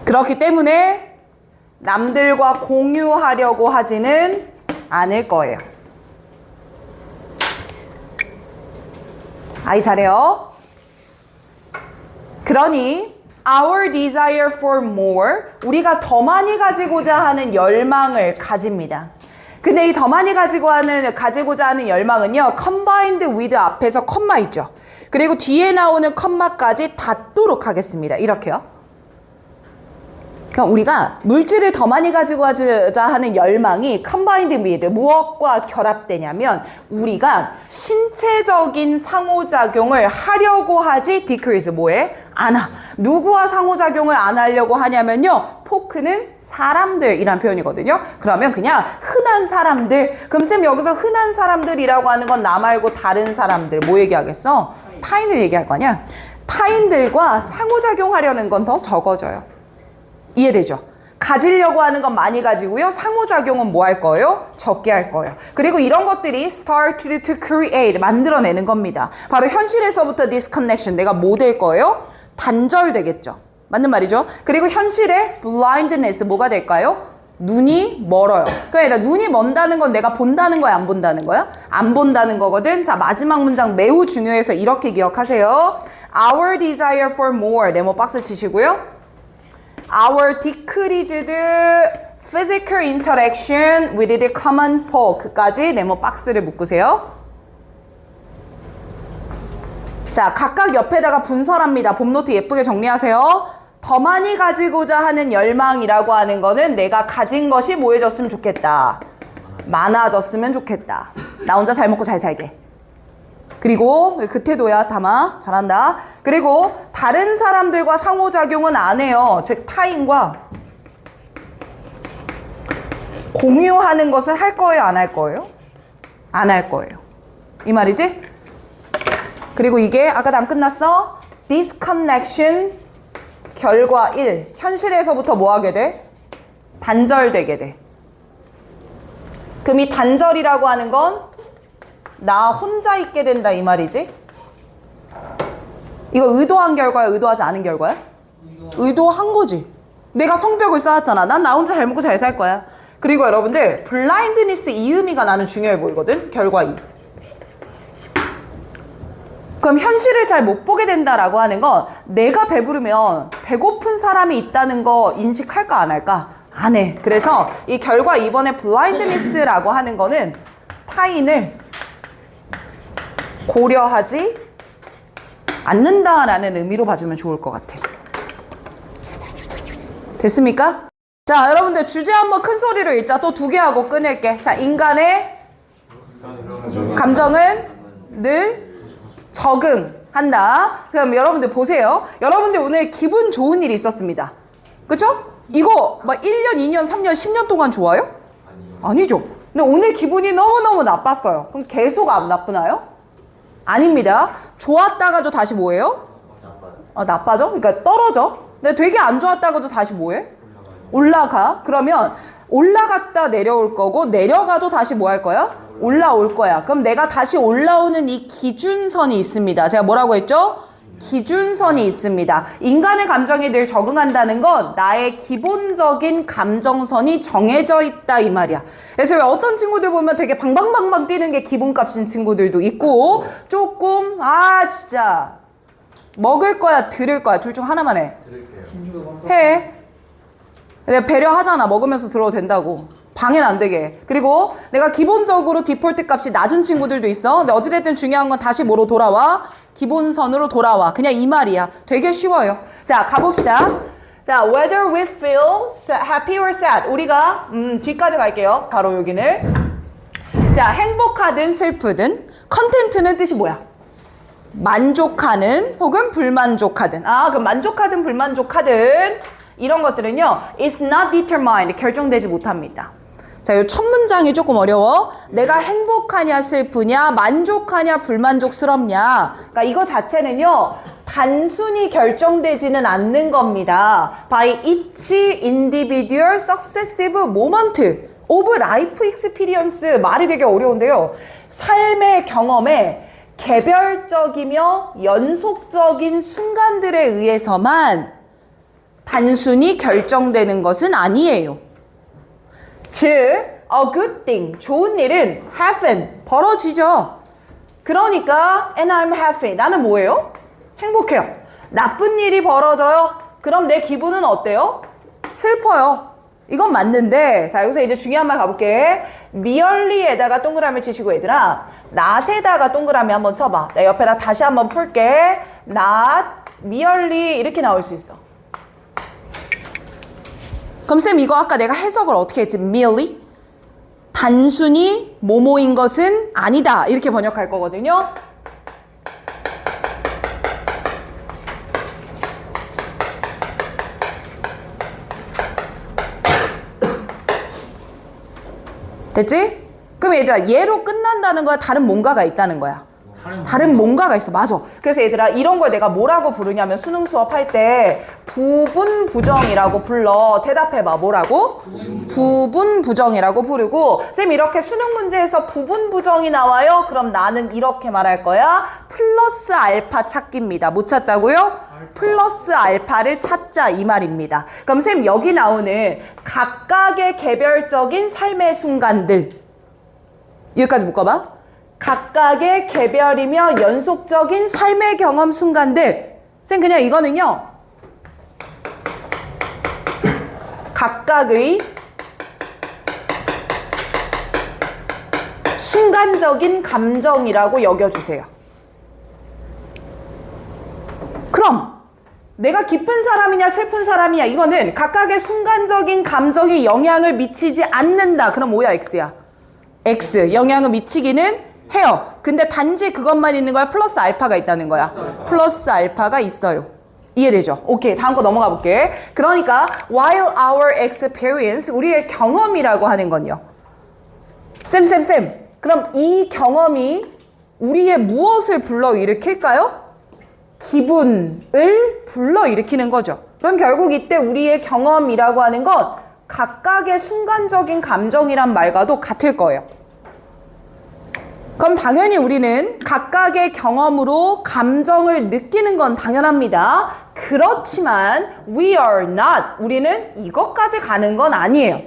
그렇기 때문에 남들과 공유하려고 하지는 않을 거예요. 아이 잘해요. 그러니 our desire for more, 우리가 더 많이 가지고자 하는 열망을 가집니다. 근데 이 더 많이 가지고자 하는 열망은요, combined with 앞에서 컴마 있죠. 그리고 뒤에 나오는 컴마까지 닫도록 하겠습니다. 이렇게요. 그러니까 우리가 물질을 더 많이 가지고자 하는 열망이 combined with 무엇과 결합되냐면 우리가 신체적인 상호작용을 하려고 하지 decrease 뭐해? 안 하. 누구와 상호작용을 안 하려고 하냐면요. 포크는 사람들이란 표현이거든요. 그러면 그냥 흔한 사람들. 그럼 쌤 여기서 흔한 사람들이라고 하는 건 나 말고 다른 사람들 뭐 얘기하겠어? 타인을 얘기할 거 아니야? 타인들과 상호작용하려는 건 더 적어져요. 이해되죠? 가지려고 하는 건 많이 가지고요. 상호작용은 뭐 할 거예요? 적게 할 거예요. 그리고 이런 것들이 start to create, 만들어내는 겁니다. 바로 현실에서부터 disconnection, 내가 뭐 될 거예요? 단절되겠죠. 맞는 말이죠? 그리고 현실의 blindness, 뭐가 될까요? 눈이 멀어요. 그러니까 눈이 먼다는 건 내가 본다는 거야, 안 본다는 거야? 안 본다는 거거든. 자, 마지막 문장 매우 중요해서 이렇게 기억하세요. Our desire for more, 네모 박스 치시고요. Our decreased physical interaction with the common folk까지 네모 박스를 묶으세요. 자, 각각 옆에다가 분설합니다. 봄노트 예쁘게 정리하세요. 더 많이 가지고자 하는 열망이라고 하는 거는 내가 가진 것이 뭐 해졌으면 좋겠다. 많아졌으면 좋겠다. 나 혼자 잘 먹고 잘 살게. 그리고 그 태도야, 담아. 잘한다. 그리고 다른 사람들과 상호작용은 안 해요. 즉 타인과 공유하는 것을 할 거예요, 안 할 거예요? 안 할 거예요. 이 말이지? 그리고 이게 아까도 안 끝났어? disconnection 결과 1. 현실에서부터 뭐 하게 돼? 단절되게 돼. 그럼 이 단절이라고 하는 건 나 혼자 있게 된다 이 말이지. 이거 의도한 결과야, 의도하지 않은 결과야? 의도한 거지. 내가 성벽을 쌓았잖아. 난 나 혼자 잘 먹고 잘 살 거야. 그리고 여러분들 블라인드니스 이 의미가 나는 중요해 보이거든. 결과 2. 그럼 현실을 잘 못 보게 된다라고 하는 건 내가 배부르면 배고픈 사람이 있다는 거 인식할까 안 할까? 안 해. 그래서 이 결과 2번의 블라인드니스라고 하는 거는 타인을 고려하지 않는다라는 의미로 봐주면 좋을 것 같아. 됐습니까? 자, 여러분들 주제 한번 큰 소리로 읽자. 또 2개 하고 끊을게. 자, 인간의 감정은 늘 적응한다. 그럼 여러분들 보세요. 여러분들 오늘 기분 좋은 일이 있었습니다. 그쵸? 이거 막 1년, 2년, 3년, 10년 동안 좋아요? 아니죠. 근데 오늘 기분이 너무너무 나빴어요. 그럼 계속 안 나쁘나요? 아닙니다. 좋았다가도 다시 뭐예요? 나빠져? 그러니까 떨어져. 근데 되게 안 좋았다가도 다시 뭐해? 올라가. 그러면 올라갔다 내려올 거고 내려가도 다시 뭐 할 거야? 올라올 거야. 그럼 내가 다시 올라오는 이 기준선이 있습니다. 제가 뭐라고 했죠? 기준선이 있습니다. 인간의 감정에 늘 적응한다는 건 나의 기본적인 감정선이 정해져 있다 이 말이야. 그래서 왜 어떤 친구들 보면 되게 방방방방 뛰는 게 기본값인 친구들도 있고 조금 진짜 먹을 거야 들을 거야 둘 중 하나만 해. 해. 내가 배려하잖아. 먹으면서 들어도 된다고. 방해는 안 되게. 그리고 내가 기본적으로 디폴트 값이 낮은 친구들도 있어. 근데 어찌됐든 중요한 건 다시 뭐로 돌아와? 기본선으로 돌아와. 그냥 이 말이야. 되게 쉬워요. 자, 가봅시다. 자, whether we feel happy or sad. 우리가 뒤까지 갈게요. 바로 여기는. 자, 행복하든 슬프든 컨텐트는 뜻이 뭐야? 만족하는 혹은 불만족하든. 그럼 만족하든 불만족하든 이런 것들은요, it's not determined. 결정되지 못합니다. 자, 이 첫 문장이 조금 어려워. 내가 행복하냐 슬프냐 만족하냐 불만족스럽냐. 그러니까 이거 자체는요 단순히 결정되지는 않는 겁니다. By each individual successive moment of life experience. 말이 되게 어려운데요. 삶의 경험에 개별적이며 연속적인 순간들에 의해서만 단순히 결정되는 것은 아니에요. 즉, a good thing, 좋은 일은 happen, 벌어지죠. 그러니까 and I'm happy, 나는 뭐예요? 행복해요. 나쁜 일이 벌어져요. 그럼 내 기분은 어때요? 슬퍼요. 이건 맞는데, 자 여기서 이제 중요한 말 가볼게. merely에다가 동그라미 치시고 얘들아, not에다가 동그라미 한번 쳐봐. 내 옆에다 다시 한번 풀게. not, merely 이렇게 나올 수 있어. 그럼 쌤 이거 아까 내가 해석을 어떻게 했지? merely? 단순히 뭐뭐인 것은 아니다. 이렇게 번역할 거거든요. 됐지? 그럼 얘들아 얘로 끝난다는 거야? 다른 뭔가가 있다는 거야? 다른 뭔가가 있어. 맞아. 그래서 얘들아 이런 걸 내가 뭐라고 부르냐면 수능 수업할 때 부분부정이라고 불러. 대답해봐. 뭐라고? 부분부정이라고 부르고 쌤 이렇게 수능 문제에서 부분부정이 나와요? 그럼 나는 이렇게 말할 거야. 플러스 알파 찾기입니다. 뭐 찾자고요? 플러스 알파를 찾자 이 말입니다. 그럼 쌤 여기 나오는 각각의 개별적인 삶의 순간들 여기까지 묶어봐. 각각의 개별이며 연속적인 삶의 경험 순간들. 쌤 그냥 이거는요 각각의 순간적인 감정이라고 여겨주세요. 그럼 내가 기쁜 사람이냐 슬픈 사람이냐 이거는 각각의 순간적인 감정이 영향을 미치지 않는다. 그럼 뭐야? X야. X. 영향을 미치기는 해요. 근데 단지 그것만 있는 거야? 플러스 알파가 있다는 거야? 플러스 알파가 있어요. 이해되죠? 오케이. 다음 거 넘어가 볼게. 그러니까 while our experience, 우리의 경험이라고 하는 건요. 쌤. 그럼 이 경험이 우리의 무엇을 불러일으킬까요? 기분을 불러일으키는 거죠. 그럼 결국 이때 우리의 경험이라고 하는 건 각각의 순간적인 감정이란 말과도 같을 거예요. 그럼 당연히 우리는 각각의 경험으로 감정을 느끼는 건 당연합니다. 그렇지만 we are not. 우리는 이것까지 가는 건 아니에요.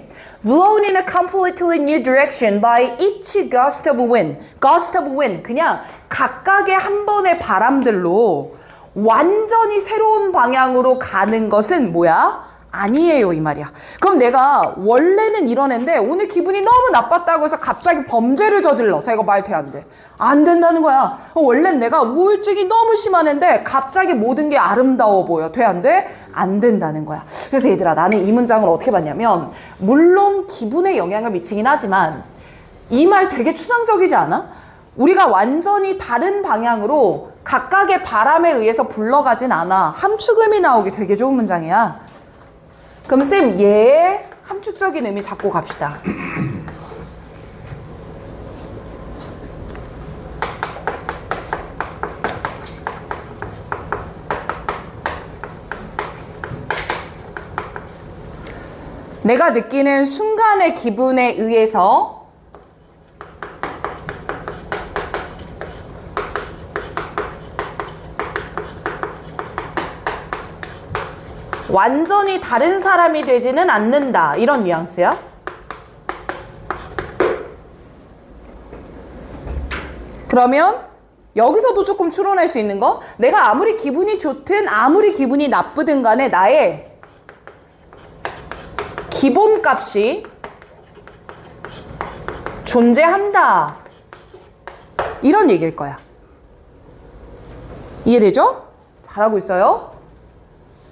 Blown in a completely new direction by each gust of wind. Gust of wind. 그냥 각각의 한 번의 바람들로 완전히 새로운 방향으로 가는 것은 뭐야? 아니에요, 이 말이야. 그럼 내가 원래는 이런 애인데 오늘 기분이 너무 나빴다고 해서 갑자기 범죄를 저질러. 자, 이거 말 돼, 안 돼? 안 된다는 거야. 원래는 내가 우울증이 너무 심한 애인데 갑자기 모든 게 아름다워 보여. 돼, 안 돼? 안 된다는 거야. 그래서 얘들아, 나는 이 문장을 어떻게 봤냐면 물론 기분에 영향을 미치긴 하지만 이 말 되게 추상적이지 않아? 우리가 완전히 다른 방향으로 각각의 바람에 의해서 불러가진 않아. 함축음이 나오기 되게 좋은 문장이야. 그럼 쌤, 얘의 함축적인 의미 잡고 갑시다. 내가 느끼는 순간의 기분에 의해서 완전히 다른 사람이 되지는 않는다. 이런 뉘앙스야. 그러면 여기서도 조금 추론할 수 있는 거, 내가 아무리 기분이 좋든 아무리 기분이 나쁘든 간에 나의 기본값이 존재한다. 이런 얘기일 거야. 이해되죠? 잘하고 있어요?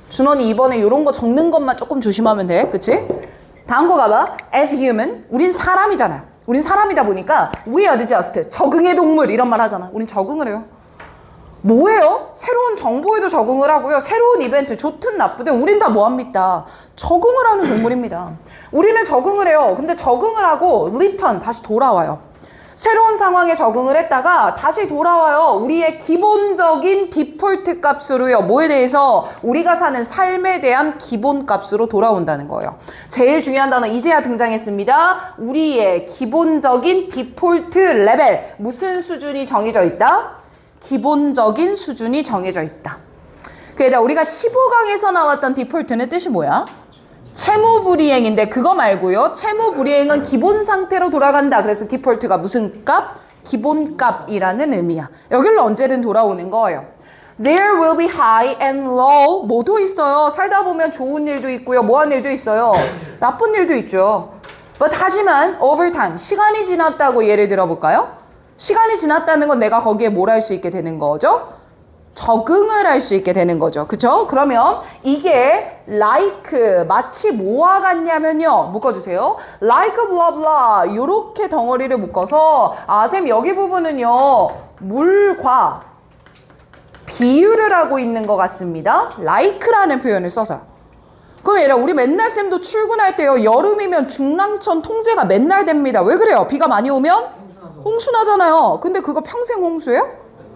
준원이 이번에 이런 거 적는 것만 조금 조심하면 돼. 그치? 다음 거 가봐. As human. 우린 사람이잖아. 우린 사람이다 보니까 we adjust. 적응의 동물 이런 말 하잖아. 우린 적응을 해요. 뭐예요? 새로운 정보에도 적응을 하고요. 새로운 이벤트 좋든 나쁘든 우린 다 뭐합니까? 적응을 하는 동물입니다. 우리는 적응을 해요. 근데 적응을 하고 return 다시 돌아와요. 새로운 상황에 적응을 했다가 다시 돌아와요. 우리의 기본적인 디폴트 값으로요. 뭐에 대해서? 우리가 사는 삶에 대한 기본 값으로 돌아온다는 거예요. 제일 중요한 단어 이제야 등장했습니다. 우리의 기본적인 디폴트 레벨. 무슨 수준이 정해져 있다? 기본적인 수준이 정해져 있다. 그러니까 우리가 15강에서 나왔던 디폴트는 뜻이 뭐야? 채무불이행인데 그거 말고요. 채무불이행은 기본 상태로 돌아간다. 그래서 디폴트가 무슨 값? 기본값이라는 의미야. 여기로 언제든 돌아오는 거예요. There will be high and low. 뭐도 있어요. 살다 보면 좋은 일도 있고요. 뭐한 일도 있어요. 나쁜 일도 있죠. But 하지만 over time. 시간이 지났다고 예를 들어볼까요? 시간이 지났다는 건 내가 거기에 뭘 할 수 있게 되는 거죠? 적응을 할 수 있게 되는 거죠. 그쵸? 그러면 이게 like 마치 뭐와 같냐면요. 묶어주세요. like blah blah 요렇게 덩어리를 묶어서 아 쌤 여기 부분은요. 물과 비유를 하고 있는 것 같습니다. like라는 표현을 써서요. 그럼 얘들아 우리 맨날 쌤도 출근할 때요. 여름이면 중랑천 통제가 맨날 됩니다. 왜 그래요? 비가 많이 오면 홍수나잖아요. 근데 그거 평생 홍수예요?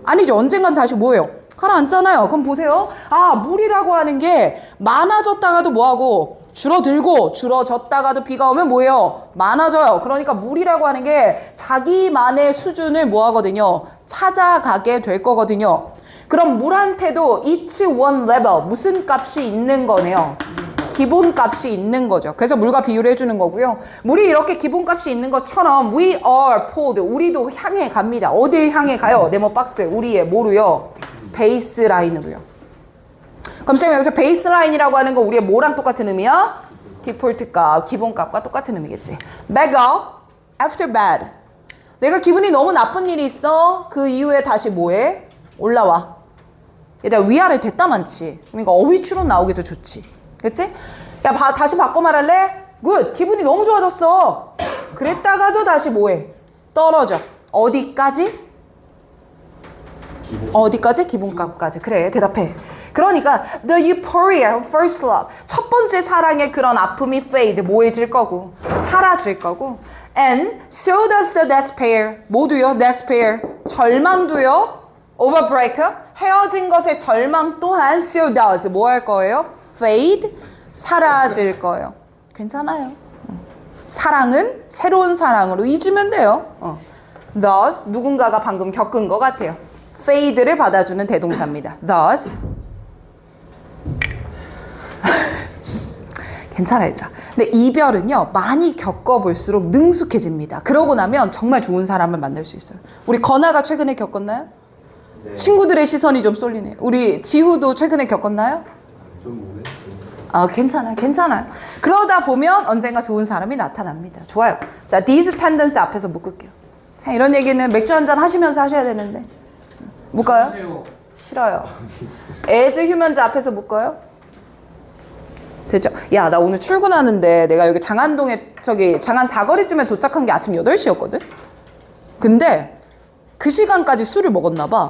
아니죠. 언젠간 다시 뭐예요? 가라앉잖아요. 그럼 보세요. 아, 물이라고 하는 게 많아졌다가도 뭐하고 줄어들고 줄어졌다가도 비가 오면 뭐예요? 많아져요. 그러니까 물이라고 하는 게 자기만의 수준을 뭐하거든요? 찾아가게 될 거거든요. 그럼 물한테도 each one level 무슨 값이 있는 거네요? 기본값이 있는 거죠. 그래서 물과 비유를 해주는 거고요. 물이 이렇게 기본값이 있는 것처럼 we are pulled. 우리도 향해 갑니다. 어딜 향해 가요? 네모박스. 우리의 뭐로요? 베이스라인으로요. 그럼 쌤 여기서 베이스라인이라고 하는 거 우리의 뭐랑 똑같은 의미야? 디폴트 값, 기본값과 똑같은 의미겠지. back up after bad. 내가 기분이 너무 나쁜 일이 있어. 그 이후에 다시 뭐해? 올라와. 얘들아 위아래 됐다 많지. 그러니까 어휘 추론 나오기도 좋지. 그치? 야 다시 바꿔 말할래? 굿! 기분이 너무 좋아졌어. 그랬다가도 다시 뭐해? 떨어져. 어디까지? 어디까지? 기본값까지. 그래 대답해. 그러니까 the euphoria of first love 첫 번째 사랑의 그런 아픔이 fade 뭐해질 거고 사라질 거고 and so does the despair 모두요 despair 절망도요 over breakup 헤어진 것의 절망 또한 so does 뭐 할 거예요? fade 사라질 거예요. 괜찮아요. 사랑은 새로운 사랑으로 잊으면 돼요. thus 누군가가 방금 겪은 것 같아요. fade를 받아주는 대동사입니다. thus 괜찮아 얘들아. 근데 이별은요 많이 겪어볼수록 능숙해집니다. 그러고 나면 정말 좋은 사람을 만날 수 있어요. 우리 건아가 최근에 겪었나요? 네. 친구들의 시선이 좀 쏠리네요. 우리 지후도 최근에 겪었나요? 좀 오네. 아 괜찮아요. 그러다 보면 언젠가 좋은 사람이 나타납니다. 좋아요. 자, these tendency 앞에서 묶을게요. 자, 이런 얘기는 맥주 한잔 하시면서 하셔야 되는데 묶어요? 하세요. 싫어요. as humans 앞에서 묶어요? 되죠? 야, 나 오늘 출근하는데 내가 여기 장안동에 장안 사거리쯤에 도착한 게 아침 8시였거든? 근데 그 시간까지 술을 먹었나 봐.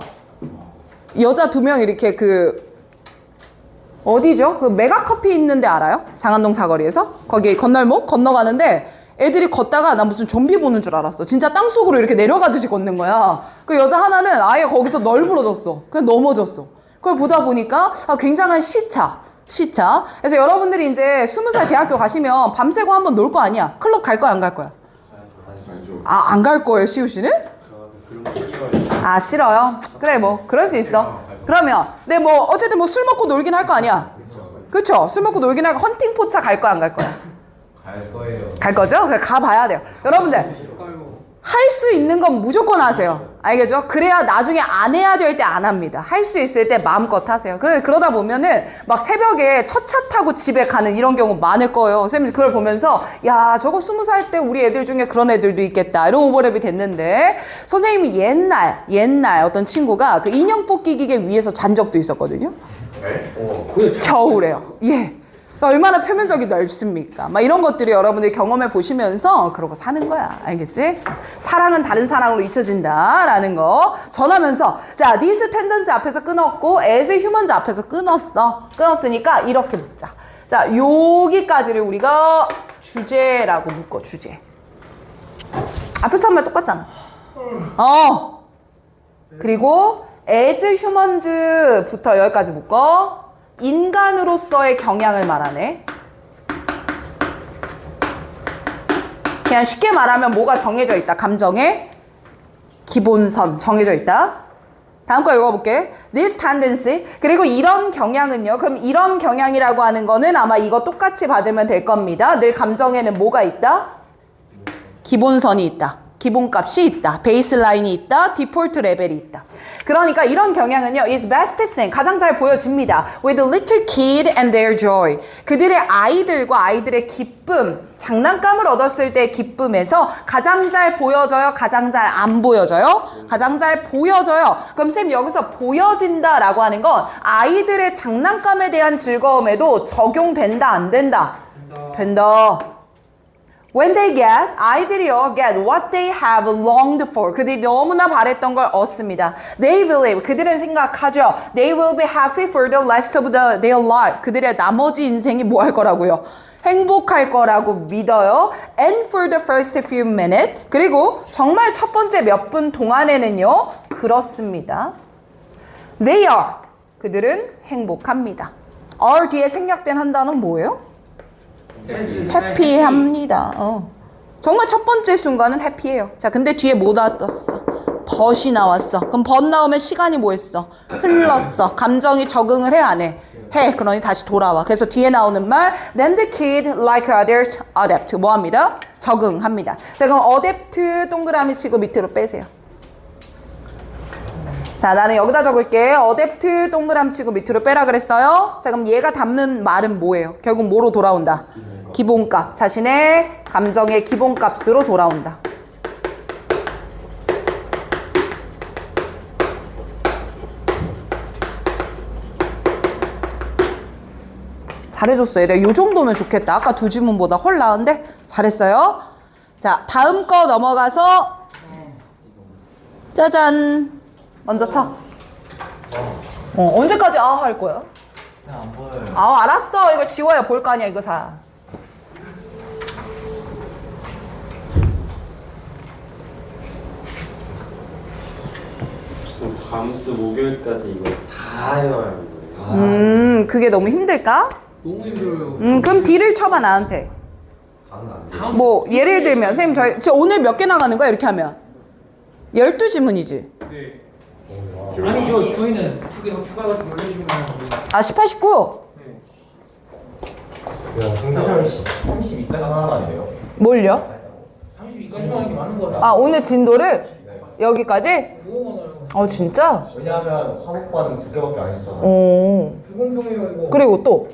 여자 2명 이렇게 어디죠? 그 메가커피 있는 데 알아요? 장안동 사거리에서? 거기 건널목 건너가는데 애들이 걷다가 나 무슨 좀비 보는 줄 알았어. 진짜 땅속으로 이렇게 내려가듯이 걷는 거야. 그 여자 하나는 아예 거기서 널브러졌어. 그냥 넘어졌어. 그걸 보다 보니까 굉장한 시차. 그래서 여러분들이 이제 20살 대학교 가시면 밤새고 한번 놀 거 아니야. 클럽 갈 거야, 안 갈 거야? 가야죠. 아, 안 갈 거예요, 시우 씨는? 그런 거 싫어요. 아, 싫어요? 그래, 뭐 그럴 수 있어. 그러면 근데 뭐 어쨌든 뭐 술 먹고 놀긴 할 거 아니야. 그쵸? 술 먹고 놀긴 하고 헌팅 포차 갈 거야, 안 갈 거야? 갈 거예요. 갈 거죠? 그래, 가봐야 돼요. 여러분들 뭘까요? 할 수 있는 건 무조건 하세요. 알겠죠? 그래야 나중에 안 해야 될 때 안 합니다. 할 수 있을 때 마음껏 하세요. 그러다 보면은 막 새벽에 첫 차 타고 집에 가는 이런 경우 많을 거예요. 선생님 그걸 보면서 야, 저거 20살 때 우리 애들 중에 그런 애들도 있겠다. 이런 오버랩이 됐는데 선생님이 옛날 어떤 친구가 그 인형 뽑기 기계 위에서 잔 적도 있었거든요. 네? 겨울에요. 예. 그러니까 얼마나 표면적이 넓습니까? 막 이런 것들이 여러분들이 경험해 보시면서 그러고 사는 거야. 알겠지? 사랑은 다른 사랑으로 잊혀진다라는 거 전하면서 자, this tendency 앞에서 끊었고 as humans 앞에서 끊었으니까 이렇게 묶자. 자, 여기까지를 우리가 주제라고 묶어. 주제. 앞에서 한 말 똑같잖아. 그리고 as humans부터 여기까지 묶어. 인간으로서의 경향을 말하네. 그냥 쉽게 말하면 뭐가 정해져 있다. 감정의 기본선 정해져 있다. 다음 거 읽어볼게. This tendency. 그리고 이런 경향은요. 그럼 이런 경향이라고 하는 거는 아마 이거 똑같이 받으면 될 겁니다. 늘 감정에는 뭐가 있다? 기본선이 있다. 기본값이 있다. 베이스라인이 있다. 디폴트 레벨이 있다. 그러니까 이런 경향은요, is best seen, 가장 잘 보여집니다. With the little kid and their joy. 그들의 아이들과 아이들의 기쁨, 장난감을 얻었을 때의 기쁨에서 가장 잘 보여져요? 가장 잘 안 보여져요? 가장 잘 보여져요. 그럼 쌤 여기서 보여진다라고 하는 건 아이들의 장난감에 대한 즐거움에도 적용된다, 안 된다? 된다. When they get, 아이들이요, get what they have longed for. 그들이 너무나 바랬던 걸 얻습니다. They believe, 그들은 생각하죠. They will be happy for the rest of their life. 그들의 나머지 인생이 뭐 할 거라고요? 행복할 거라고 믿어요. And for the first few minutes. 그리고 정말 첫 번째 몇 분 동안에는요, 그렇습니다. They are, 그들은 행복합니다. are 뒤에 생략된 한 단어는 뭐예요? 해피합니다. 정말 첫 번째 순간은 해피해요. 자, 근데 뒤에 뭐 나왔어? 벗이 나왔어. 그럼 벗 나오면 시간이 뭐 했어? 흘렀어. 감정이 적응을 해, 안 해? 해. 그러니 다시 돌아와. 그래서 뒤에 나오는 말 then the kid like others adapt. 뭐 합니다? 적응합니다. 자, 그럼 adapt 동그라미 치고 밑으로 빼세요. 자, 나는 여기다 적을게. adapt 동그라미 치고 밑으로 빼라 그랬어요. 자, 그럼 얘가 담는 말은 뭐예요? 결국 뭐로 돌아온다? 기본값. 자신의 감정의 기본값으로 돌아온다. 잘해줬어요. 얘들아, 요 정도면 좋겠다. 아까 두 지문보다 훨 나은데? 잘했어요. 자, 다음 거 넘어가서 짜잔. 먼저 쳐. 언제까지 아 할 거야? 안 보여요. 아, 알았어. 이거 지워야 볼 거 아니야, 이거 사. 다음 주 목요일까지 이거 다 해야 하는 거예요. 그게 너무 힘들까? 너무 힘들어요. 그럼 D를 쳐봐, 나한테. 다는 안 돼. 다음 뭐, 예를 들면, 선생님, 저희 지금 오늘 몇 개 나가는 거야? 이렇게 하면. 12지문이지? 네. 아니죠. 저희는 두 개가 추가가 올려주면 아, 18, 19? 네. 야, 성장 32까지 하는 거 아니에요? 뭘요? 32까지만 하는 게 많은 거라. 아, 오늘 진도를? 여기까지? 너무 많아요. 진짜? 왜냐하면 화목반은 2개밖에 안 있어서. 오. 불공평해요 이거. 그리고 또?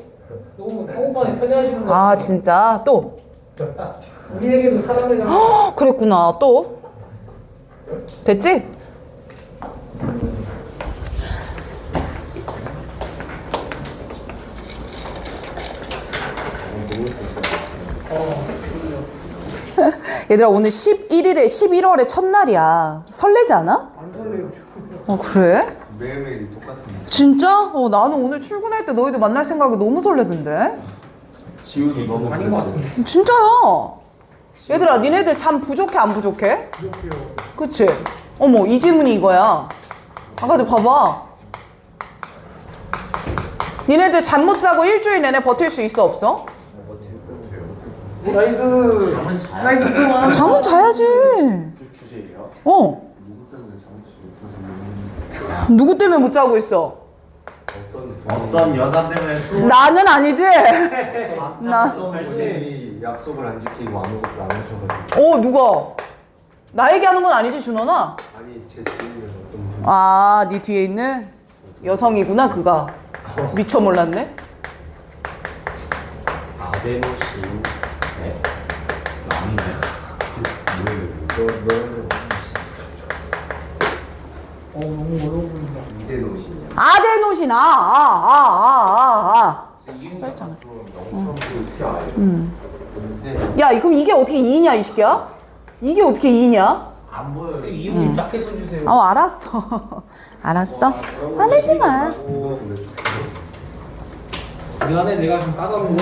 너무 학원반에 편애하시는 거. 아, 진짜? 또? 우리에게도 사랑을 장. 헉, 그랬구나. 또? 됐지? 얘들아, 오늘 11월의 첫날이야. 설레지 않아? 안 설레요. 그래? 매일매일이 똑같습니다. 진짜? 나는 오늘 출근할 때 너희들 만날 생각이 너무 설레던데? 지우도 너무 아닌 것 같습니다. 진짜야. 얘들아, 니네들 잠 부족해, 안 부족해? 부족해요. 그치? 어머, 이 질문이 이거야. 아까도 봐봐. 니네들 잠 못 자고 일주일 내내 버틸 수 있어, 없어? 나이스. 나이스 승원. 잠은 자야지. 주제예요? 누구 때문에 못 자고 있어? 어떤 여자 때문에 또 나는 아니지? 나. 어떤 분이 약속을 안 지키고 아무것도 안 하셔가지고 누가? 나 얘기하는 건 아니지, 준원아? 아니 제 뒤에 있는 어떤 분이 아, 네 뒤에 있는 여성이구나, 그가. 미처 몰랐네. 아데노신. 네? 아닌데? 너는 너무 어려워 보인다. 이대노신이야. 아데노신, 써있잖아. 영처럼 쓰게 아예. 근데 야, 그럼 이게 어떻게 2냐, 이 새끼야? 이게 어떻게 2냐? 안 보여요. 쌤 이유님 작게 써주세요. 알았어. 알았어. 화내지 마. 미안해 내가 좀 까다로워. 아니,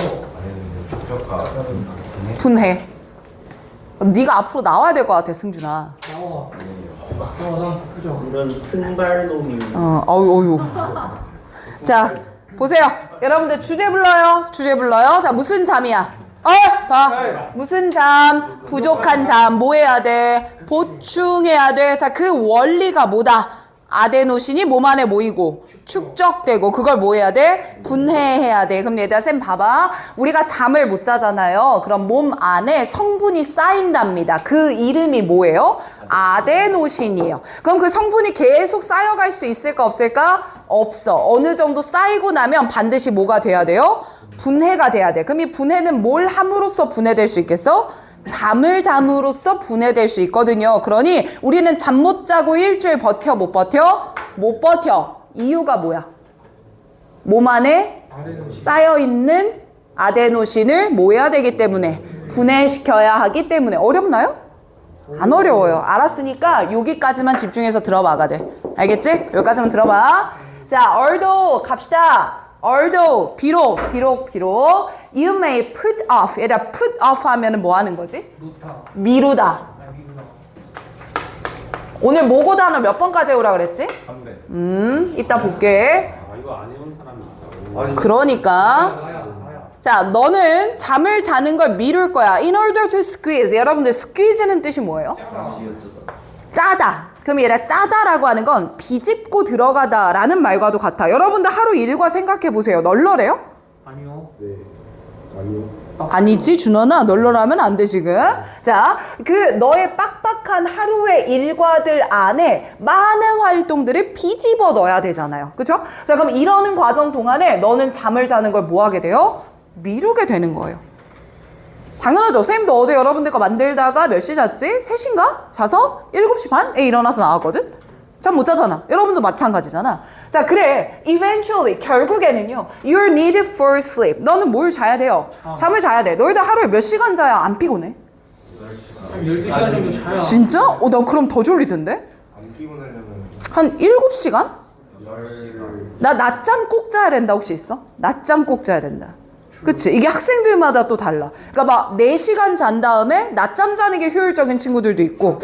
적적가 분해. 분해. 네가 앞으로 나와야 될 것 같아, 승준아. 나와. 아니에요. 난 그죠. 이런 승발놈이. 어유. 자, 보세요. 여러분들 주제 불러요. 자, 무슨 잠이야? 봐. 무슨 잠? 부족한 잠. 뭐 해야 돼? 보충해야 돼. 자, 그 원리가 뭐다? 아데노신이 몸 안에 모이고 축적되고 그걸 뭐 해야 돼? 분해해야 돼. 그럼 얘들아, 쌤 봐봐. 우리가 잠을 못 자잖아요. 그럼 몸 안에 성분이 쌓인답니다. 그 이름이 뭐예요? 아데노신이에요. 그럼 그 성분이 계속 쌓여갈 수 있을까 없을까? 없어. 어느 정도 쌓이고 나면 반드시 뭐가 돼야 돼요? 분해가 돼야 돼. 그럼 이 분해는 뭘 함으로써 분해될 수 있겠어? 잠을 잠으로써 분해될 수 있거든요. 그러니 우리는 잠 못 자고 일주일 버텨, 못 버텨? 못 버텨. 이유가 뭐야? 몸 안에 쌓여있는 아데노신을 뭐 해야 되기 때문에? 분해시켜야 하기 때문에. 어렵나요? 안 어려워요. 알았으니까 여기까지만 집중해서 들어봐가 돼. 알겠지? 여기까지만 들어봐. 자, although 갑시다. although 비록 you may put off. 얘들아, put off 하면은 뭐 하는 거지? 놓다. 미루다. 아 미루다. 오늘 모고 단어 몇 번까지 해오라 그랬지? 300 이따 볼게. 이거 안 해온 사람이 있어. 아니 그러니까 나야. 자, 너는 잠을 자는 걸 미룰 거야. In order to squeeze. 여러분들 squeeze는 뜻이 뭐예요? 짜다. 그럼 얘가 짜다라고 하는 건 비집고 들어가다라는 말과도 같아. 여러분들 하루 일과 생각해 보세요. 널널해요? 아니요. 네 아니요 아니지, 준원아. 널널하면 안 돼, 지금. 자, 그 너의 빡빡한 하루의 일과들 안에 많은 활동들을 비집어 넣어야 되잖아요. 그쵸? 자, 그럼 이러는 과정 동안에 너는 잠을 자는 걸 뭐 하게 돼요? 미루게 되는 거예요. 당연하죠. 선생님도 어제 여러분들 거 만들다가 몇 시 잤지? 3시인가? 자서 7시 반에 일어나서 나왔거든? 잠 못 자잖아. 여러분도 마찬가지잖아. 자, 그래. Eventually, 결국에는요. You're needed for sleep. 너는 뭘 자야 돼요? 잠을 자야 돼. 너희들 하루에 몇 시간 자야 안 피곤해? 한 12시간 정도 자야. 진짜? 난 그럼 더 졸리던데? 안 피곤하려면 한 7시간? 10 나 낮잠 꼭 자야 된다 혹시 있어? 낮잠 꼭 자야 된다. 그치? 이게 학생들마다 또 달라. 그러니까 막 4시간 잔 다음에 낮잠 자는 게 효율적인 친구들도 있고.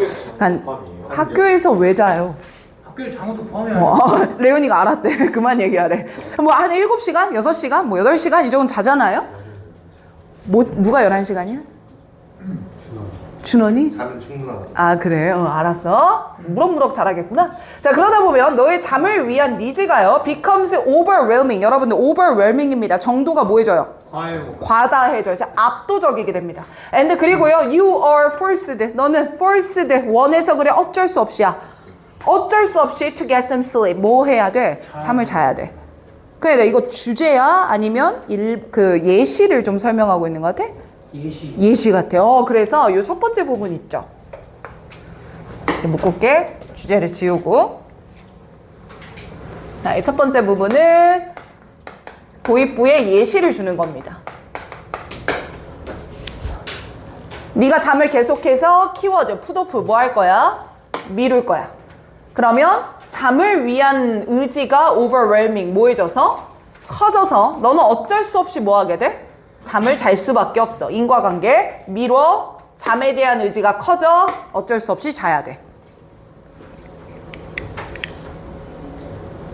학교에서 왜 자요? 학교에 장어도 포함해야 돼. 레온이가 알았대. 그만 얘기하래. 뭐 한 7시간? 6시간? 뭐 8시간? 이 정도 자잖아요? 뭐, 누가 11시간이야? 준원이? 잠은 충분하다. 아 그래? 알았어. 무럭무럭 잘하겠구나. 자 그러다 보면 너의 잠을 위한 니즈가요 becomes overwhelming. 여러분들 overwhelming입니다. 정도가 뭐해져요? 과다해져요. 압도적이게 됩니다. and 그리고요 you are forced. 너는 forced. 원해서 그래 어쩔 수 없이야. 어쩔 수 없이 to get some sleep. 뭐 해야 돼? 잠을 자야 돼. 그래 이거 주제야? 아니면 그 예시를 좀 설명하고 있는 것 같아? 예시 같아요. 그래서 이 첫 번째 부분 있죠. 묶을게. 주제를 지우고. 자, 이 첫 번째 부분은 도입부에 예시를 주는 겁니다. 네가 잠을 계속해서 키워드, 풋오프 뭐 할 거야? 미룰 거야. 그러면 잠을 위한 의지가 overwhelming, 뭐해져서? 커져서 너는 어쩔 수 없이 뭐 하게 돼? 잠을 잘 수밖에 없어. 인과관계 미뤄. 잠에 대한 의지가 커져. 어쩔 수 없이 자야 돼.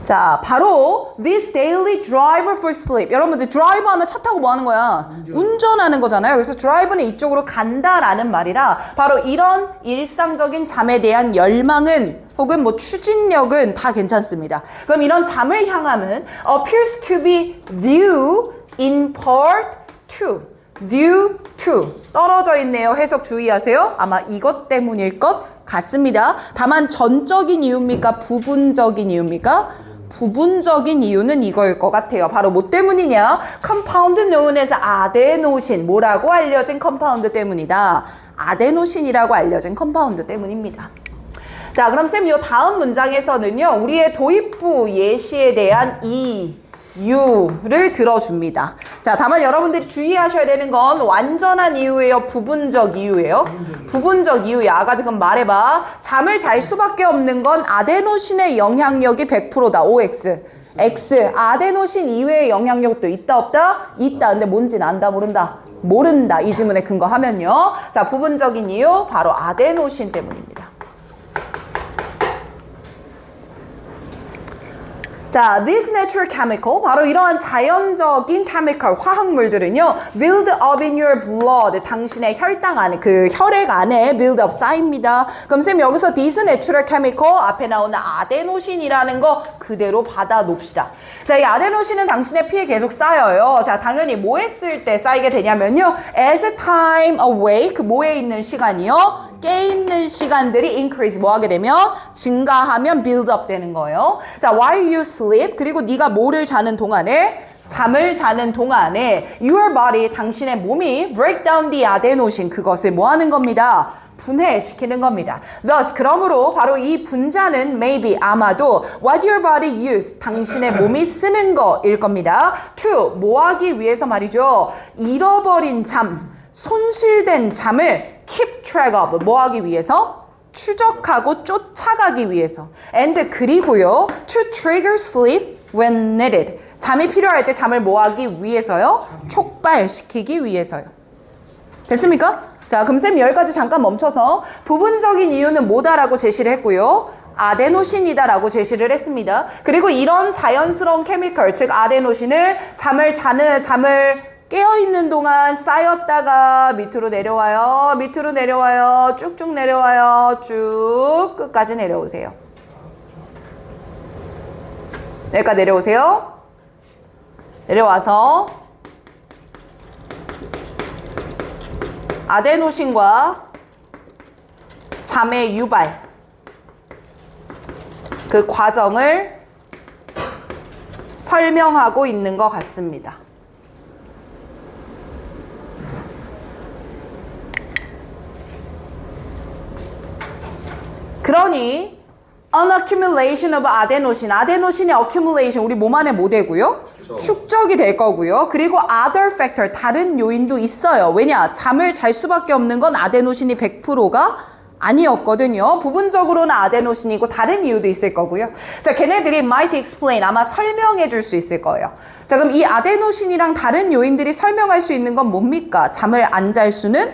자, 바로 this daily driver for sleep. 여러분들 드라이브 하면 차 타고 뭐 하는 거야? 운전하는 거잖아요. 그래서 드라이브는 이쪽으로 간다라는 말이라 바로 이런 일상적인 잠에 대한 열망은 혹은 뭐 추진력은 다 괜찮습니다. 그럼 이런 잠을 향함은 appears to be due in part to. due to. 떨어져 있네요. 해석 주의하세요. 아마 이것 때문일 것 같습니다. 다만 전적인 이유입니까? 부분적인 이유입니까? 부분적인 이유는 이거일 것 같아요. 바로 뭐 때문이냐? compound known as 아데노신. 뭐라고 알려진 컴파운드 때문이다. 아데노신이라고 알려진 컴파운드 때문입니다. 자, 그럼 쌤, 요 다음 문장에서는요, 우리의 도입부 예시에 대한 이유를 들어줍니다. 자, 다만 여러분들이 주의하셔야 되는 건 완전한 이유예요? 부분적 이유예요? 부분적 이유야. 아까 지금 말해봐. 잠을 잘 수밖에 없는 건 아데노신의 영향력이 100%다. OX. X. 아데노신 이외의 영향력도 있다, 없다? 있다. 근데 뭔지는 안다, 모른다? 모른다. 이 지문에 근거하면요. 자, 부분적인 이유. 바로 아데노신 때문입니다. 자, this natural chemical, 바로 이러한 자연적인 chemical, 화학물들은요, build up in your blood, 당신의 혈당 안에, 그 혈액 안에 build up 쌓입니다. 그럼 쌤 여기서 this natural chemical 앞에 나오는 아데노신이라는 거 그대로 받아 놓읍시다. 자, 이 아데노신은 당신의 피에 계속 쌓여요. 자, 당연히 뭐 했을 때 쌓이게 되냐면요, as time awake, 뭐에 있는 시간이요? 깨있는 시간들이 increase, 뭐 하게 되면? 증가하면 build up 되는 거예요. 자, while you sleep, 그리고 네가 뭐를 자는 동안에? 잠을 자는 동안에 your body, 당신의 몸이 break down the adenosine, 그것을 뭐 하는 겁니다? 분해시키는 겁니다. Thus, 그러므로 바로 이 분자는 maybe, 아마도 what your body use, 당신의 몸이 쓰는 거일 겁니다. To, 뭐 하기 위해서 말이죠. 잃어버린 잠, 손실된 잠을 keep track of, 뭐 하기 위해서? 추적하고 쫓아가기 위해서. And 그리고요, to trigger sleep when needed. 잠이 필요할 때 잠을 뭐 하기 위해서요? 촉발시키기 위해서요. 됐습니까? 자, 그럼 쌤 여기까지 잠깐 멈춰서 부분적인 이유는 뭐다라고 제시를 했고요. 아데노신이다라고 제시를 했습니다. 그리고 이런 자연스러운 케미컬, 즉 아데노신을 잠을 깨어있는 동안 쌓였다가 밑으로 내려와요. 밑으로 내려와요. 쭉쭉 내려와요. 쭉 끝까지 내려오세요. 여기까지 내려오세요. 내려와서 아데노신과 잠의 유발, 그 과정을 설명하고 있는 것 같습니다. 그러니 an accumulation of adenosine, 아데노신의 accumulation, 우리 몸 안에 뭐 되고요? 축적이 될 거고요. 그리고 other factor, 다른 요인도 있어요. 왜냐? 잠을 잘 수밖에 없는 건 아데노신이 100%가 아니었거든요. 부분적으로는 아데노신이고 다른 이유도 있을 거고요. 자, 걔네들이 might explain, 아마 설명해 줄 수 있을 거예요. 자, 그럼 이 아데노신이랑 다른 요인들이 설명할 수 있는 건 뭡니까? 잠을 안 잘 수는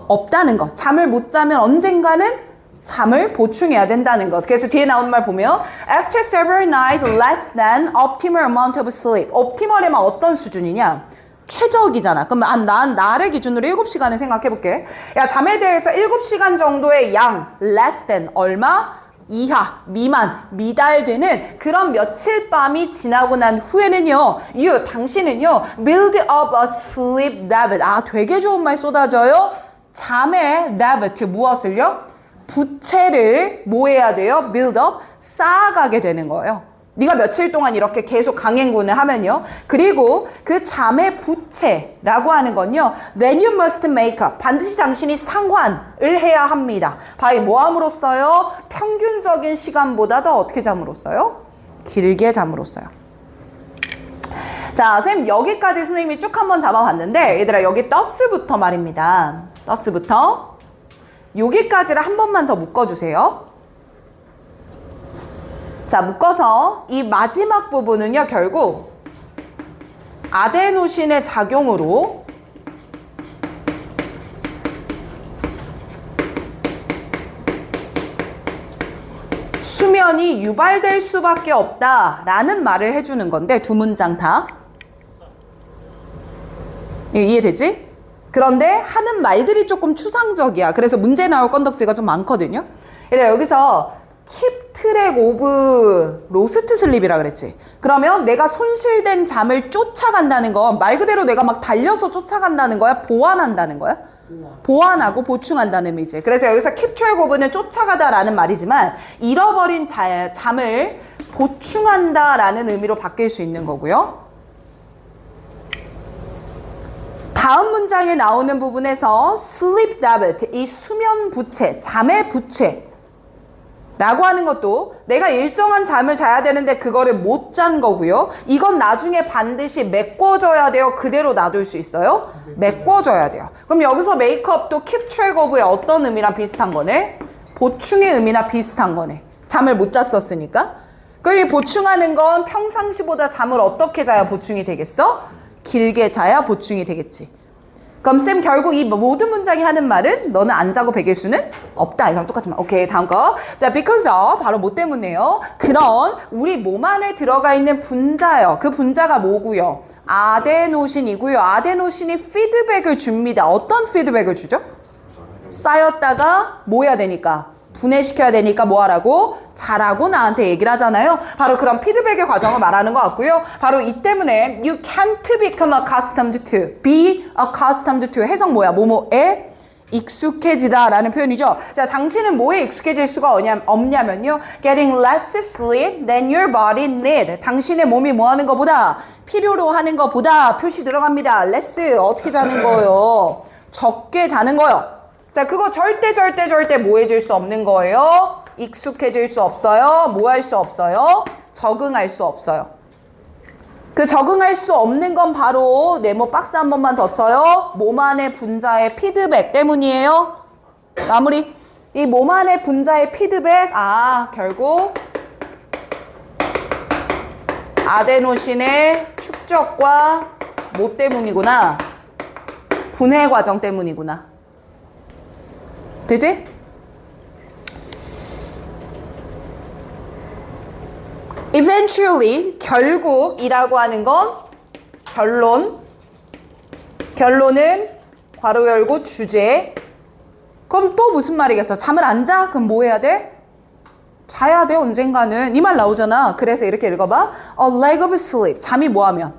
없다는 것. 잠을 못 자면 언젠가는 잠을 보충해야 된다는 것. 그래서 뒤에 나온 말 보면 After several nights less than optimal amount of sleep. optimal이면 어떤 수준이냐? 최적이잖아. 그럼 난 나를 기준으로 7시간을 생각해볼게. 야, 잠에 대해서 7시간 정도의 양, less than, 얼마? 이하, 미만, 미달되는 그런 며칠 밤이 지나고 난 후에는요, 당신은요, build up a sleep debt. 아, 되게 좋은 말 쏟아져요. 잠의 debt, 무엇을요? 부채를 뭐 해야 돼요? build up, 쌓아가게 되는 거예요. 네가 며칠 동안 이렇게 계속 강행군을 하면요. 그리고 그 잠의 부채라고 하는 건요. Then you must make up. 반드시 당신이 상환을 해야 합니다. by 뭐 함으로써요? 평균적인 시간보다 더 어떻게 잠으로써요? 길게 잠으로써요. 자, 선생님 여기까지 선생님이 쭉 한번 잡아봤는데 얘들아 여기 thus부터 말입니다. thus부터 여기까지를 한 번만 더 묶어주세요. 자, 묶어서 이 마지막 부분은요, 결국 아데노신의 작용으로 수면이 유발될 수밖에 없다라는 말을 해주는 건데 두 문장 다. 이해되지? 그런데 하는 말들이 조금 추상적이야. 그래서 문제 나올 건덕지가 좀 많거든요. 여기서 keep track of lost sleep이라 그랬지. 그러면 내가 손실된 잠을 쫓아간다는 건 말 그대로 내가 막 달려서 쫓아간다는 거야? 보완한다는 거야? 보완하고 보충한다는 의미지. 그래서 여기서 keep track of는 쫓아가다라는 말이지만 잃어버린 잠을 보충한다라는 의미로 바뀔 수 있는 거고요. 다음 문장에 나오는 부분에서 sleep debt, 이 수면 부채, 잠의 부채 라고 하는 것도 내가 일정한 잠을 자야 되는데 그거를 못 잔 거고요. 이건 나중에 반드시 메꿔줘야 돼요. 그대로 놔둘 수 있어요? 메꿔줘야 돼요. 그럼 여기서 메이크업도 keep track of의 어떤 의미랑 비슷한 거네? 보충의 의미나 비슷한 거네. 잠을 못 잤었으니까. 그럼 이 보충하는 건 평상시보다 잠을 어떻게 자야 보충이 되겠어? 길게 자야 보충이 되겠지. 그럼 쌤 결국 이 모든 문장이 하는 말은 너는 안 자고 배길 수는 없다. 이거랑 똑같은 말. 오케이, 다음 거. 자, because of, 바로 뭐 때문에요? 그런 우리 몸 안에 들어가 있는 분자요. 그 분자가 뭐고요? 아데노신이고요. 아데노신이 피드백을 줍니다. 어떤 피드백을 주죠? 쌓였다가 뭐 해야 되니까? 분해시켜야 되니까 뭐 하라고? 자라고 나한테 얘기를 하잖아요. 바로 그런 피드백의 과정을 말하는 것 같고요. 바로 이 때문에 you can't become accustomed to, be accustomed to 해석 뭐야? 뭐뭐에 익숙해지다 라는 표현이죠. 자, 당신은 뭐에 익숙해질 수가 없냐면요. getting less sleep than your body need. 당신의 몸이 뭐 하는 것보다 필요로 하는 것보다 표시 들어갑니다. less 어떻게 자는 거예요? 적게 자는 거요. 자, 그거 절대 뭐 해줄 수 없는 거예요? 익숙해질 수 없어요. 뭐 할 수 없어요? 적응할 수 없어요. 그 적응할 수 없는 건 바로 네모 박스 한 번만 더 쳐요. 몸 안의 분자의 피드백 때문이에요. 마무리. 이 몸 안의 분자의 피드백, 결국 아데노신의 축적과 뭐 때문이구나? 분해 과정 때문이구나. 되지? eventually, 결국이라고 하는 건 결론은 괄호 열고 주제. 그럼 또 무슨 말이겠어? 잠을 안 자? 그럼 뭐 해야 돼? 자야 돼, 언젠가는. 이 말 나오잖아. 그래서 이렇게 읽어봐. A lack of sleep. 잠이 뭐 하면?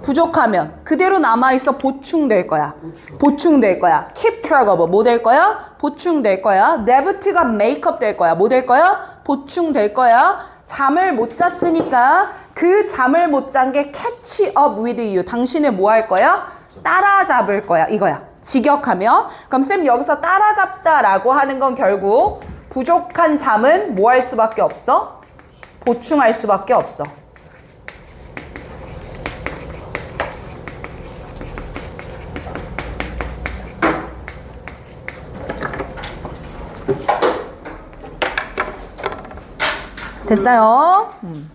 부족하면 그대로 남아있어 보충될 거야. 보충될 거야. keep track of 뭐 될 거야? 보충될 거야. debt가 make up 될 거야. 뭐 될 거야? 보충될 거야. 잠을 못 잤으니까 그 잠을 못 잔 게 catch up with you. 당신을 뭐 할 거야? 따라잡을 거야. 이거야. 직역하면. 그럼 쌤 여기서 따라잡다라고 하는 건 결국 부족한 잠은 뭐 할 수밖에 없어? 보충할 수밖에 없어. 됐어요?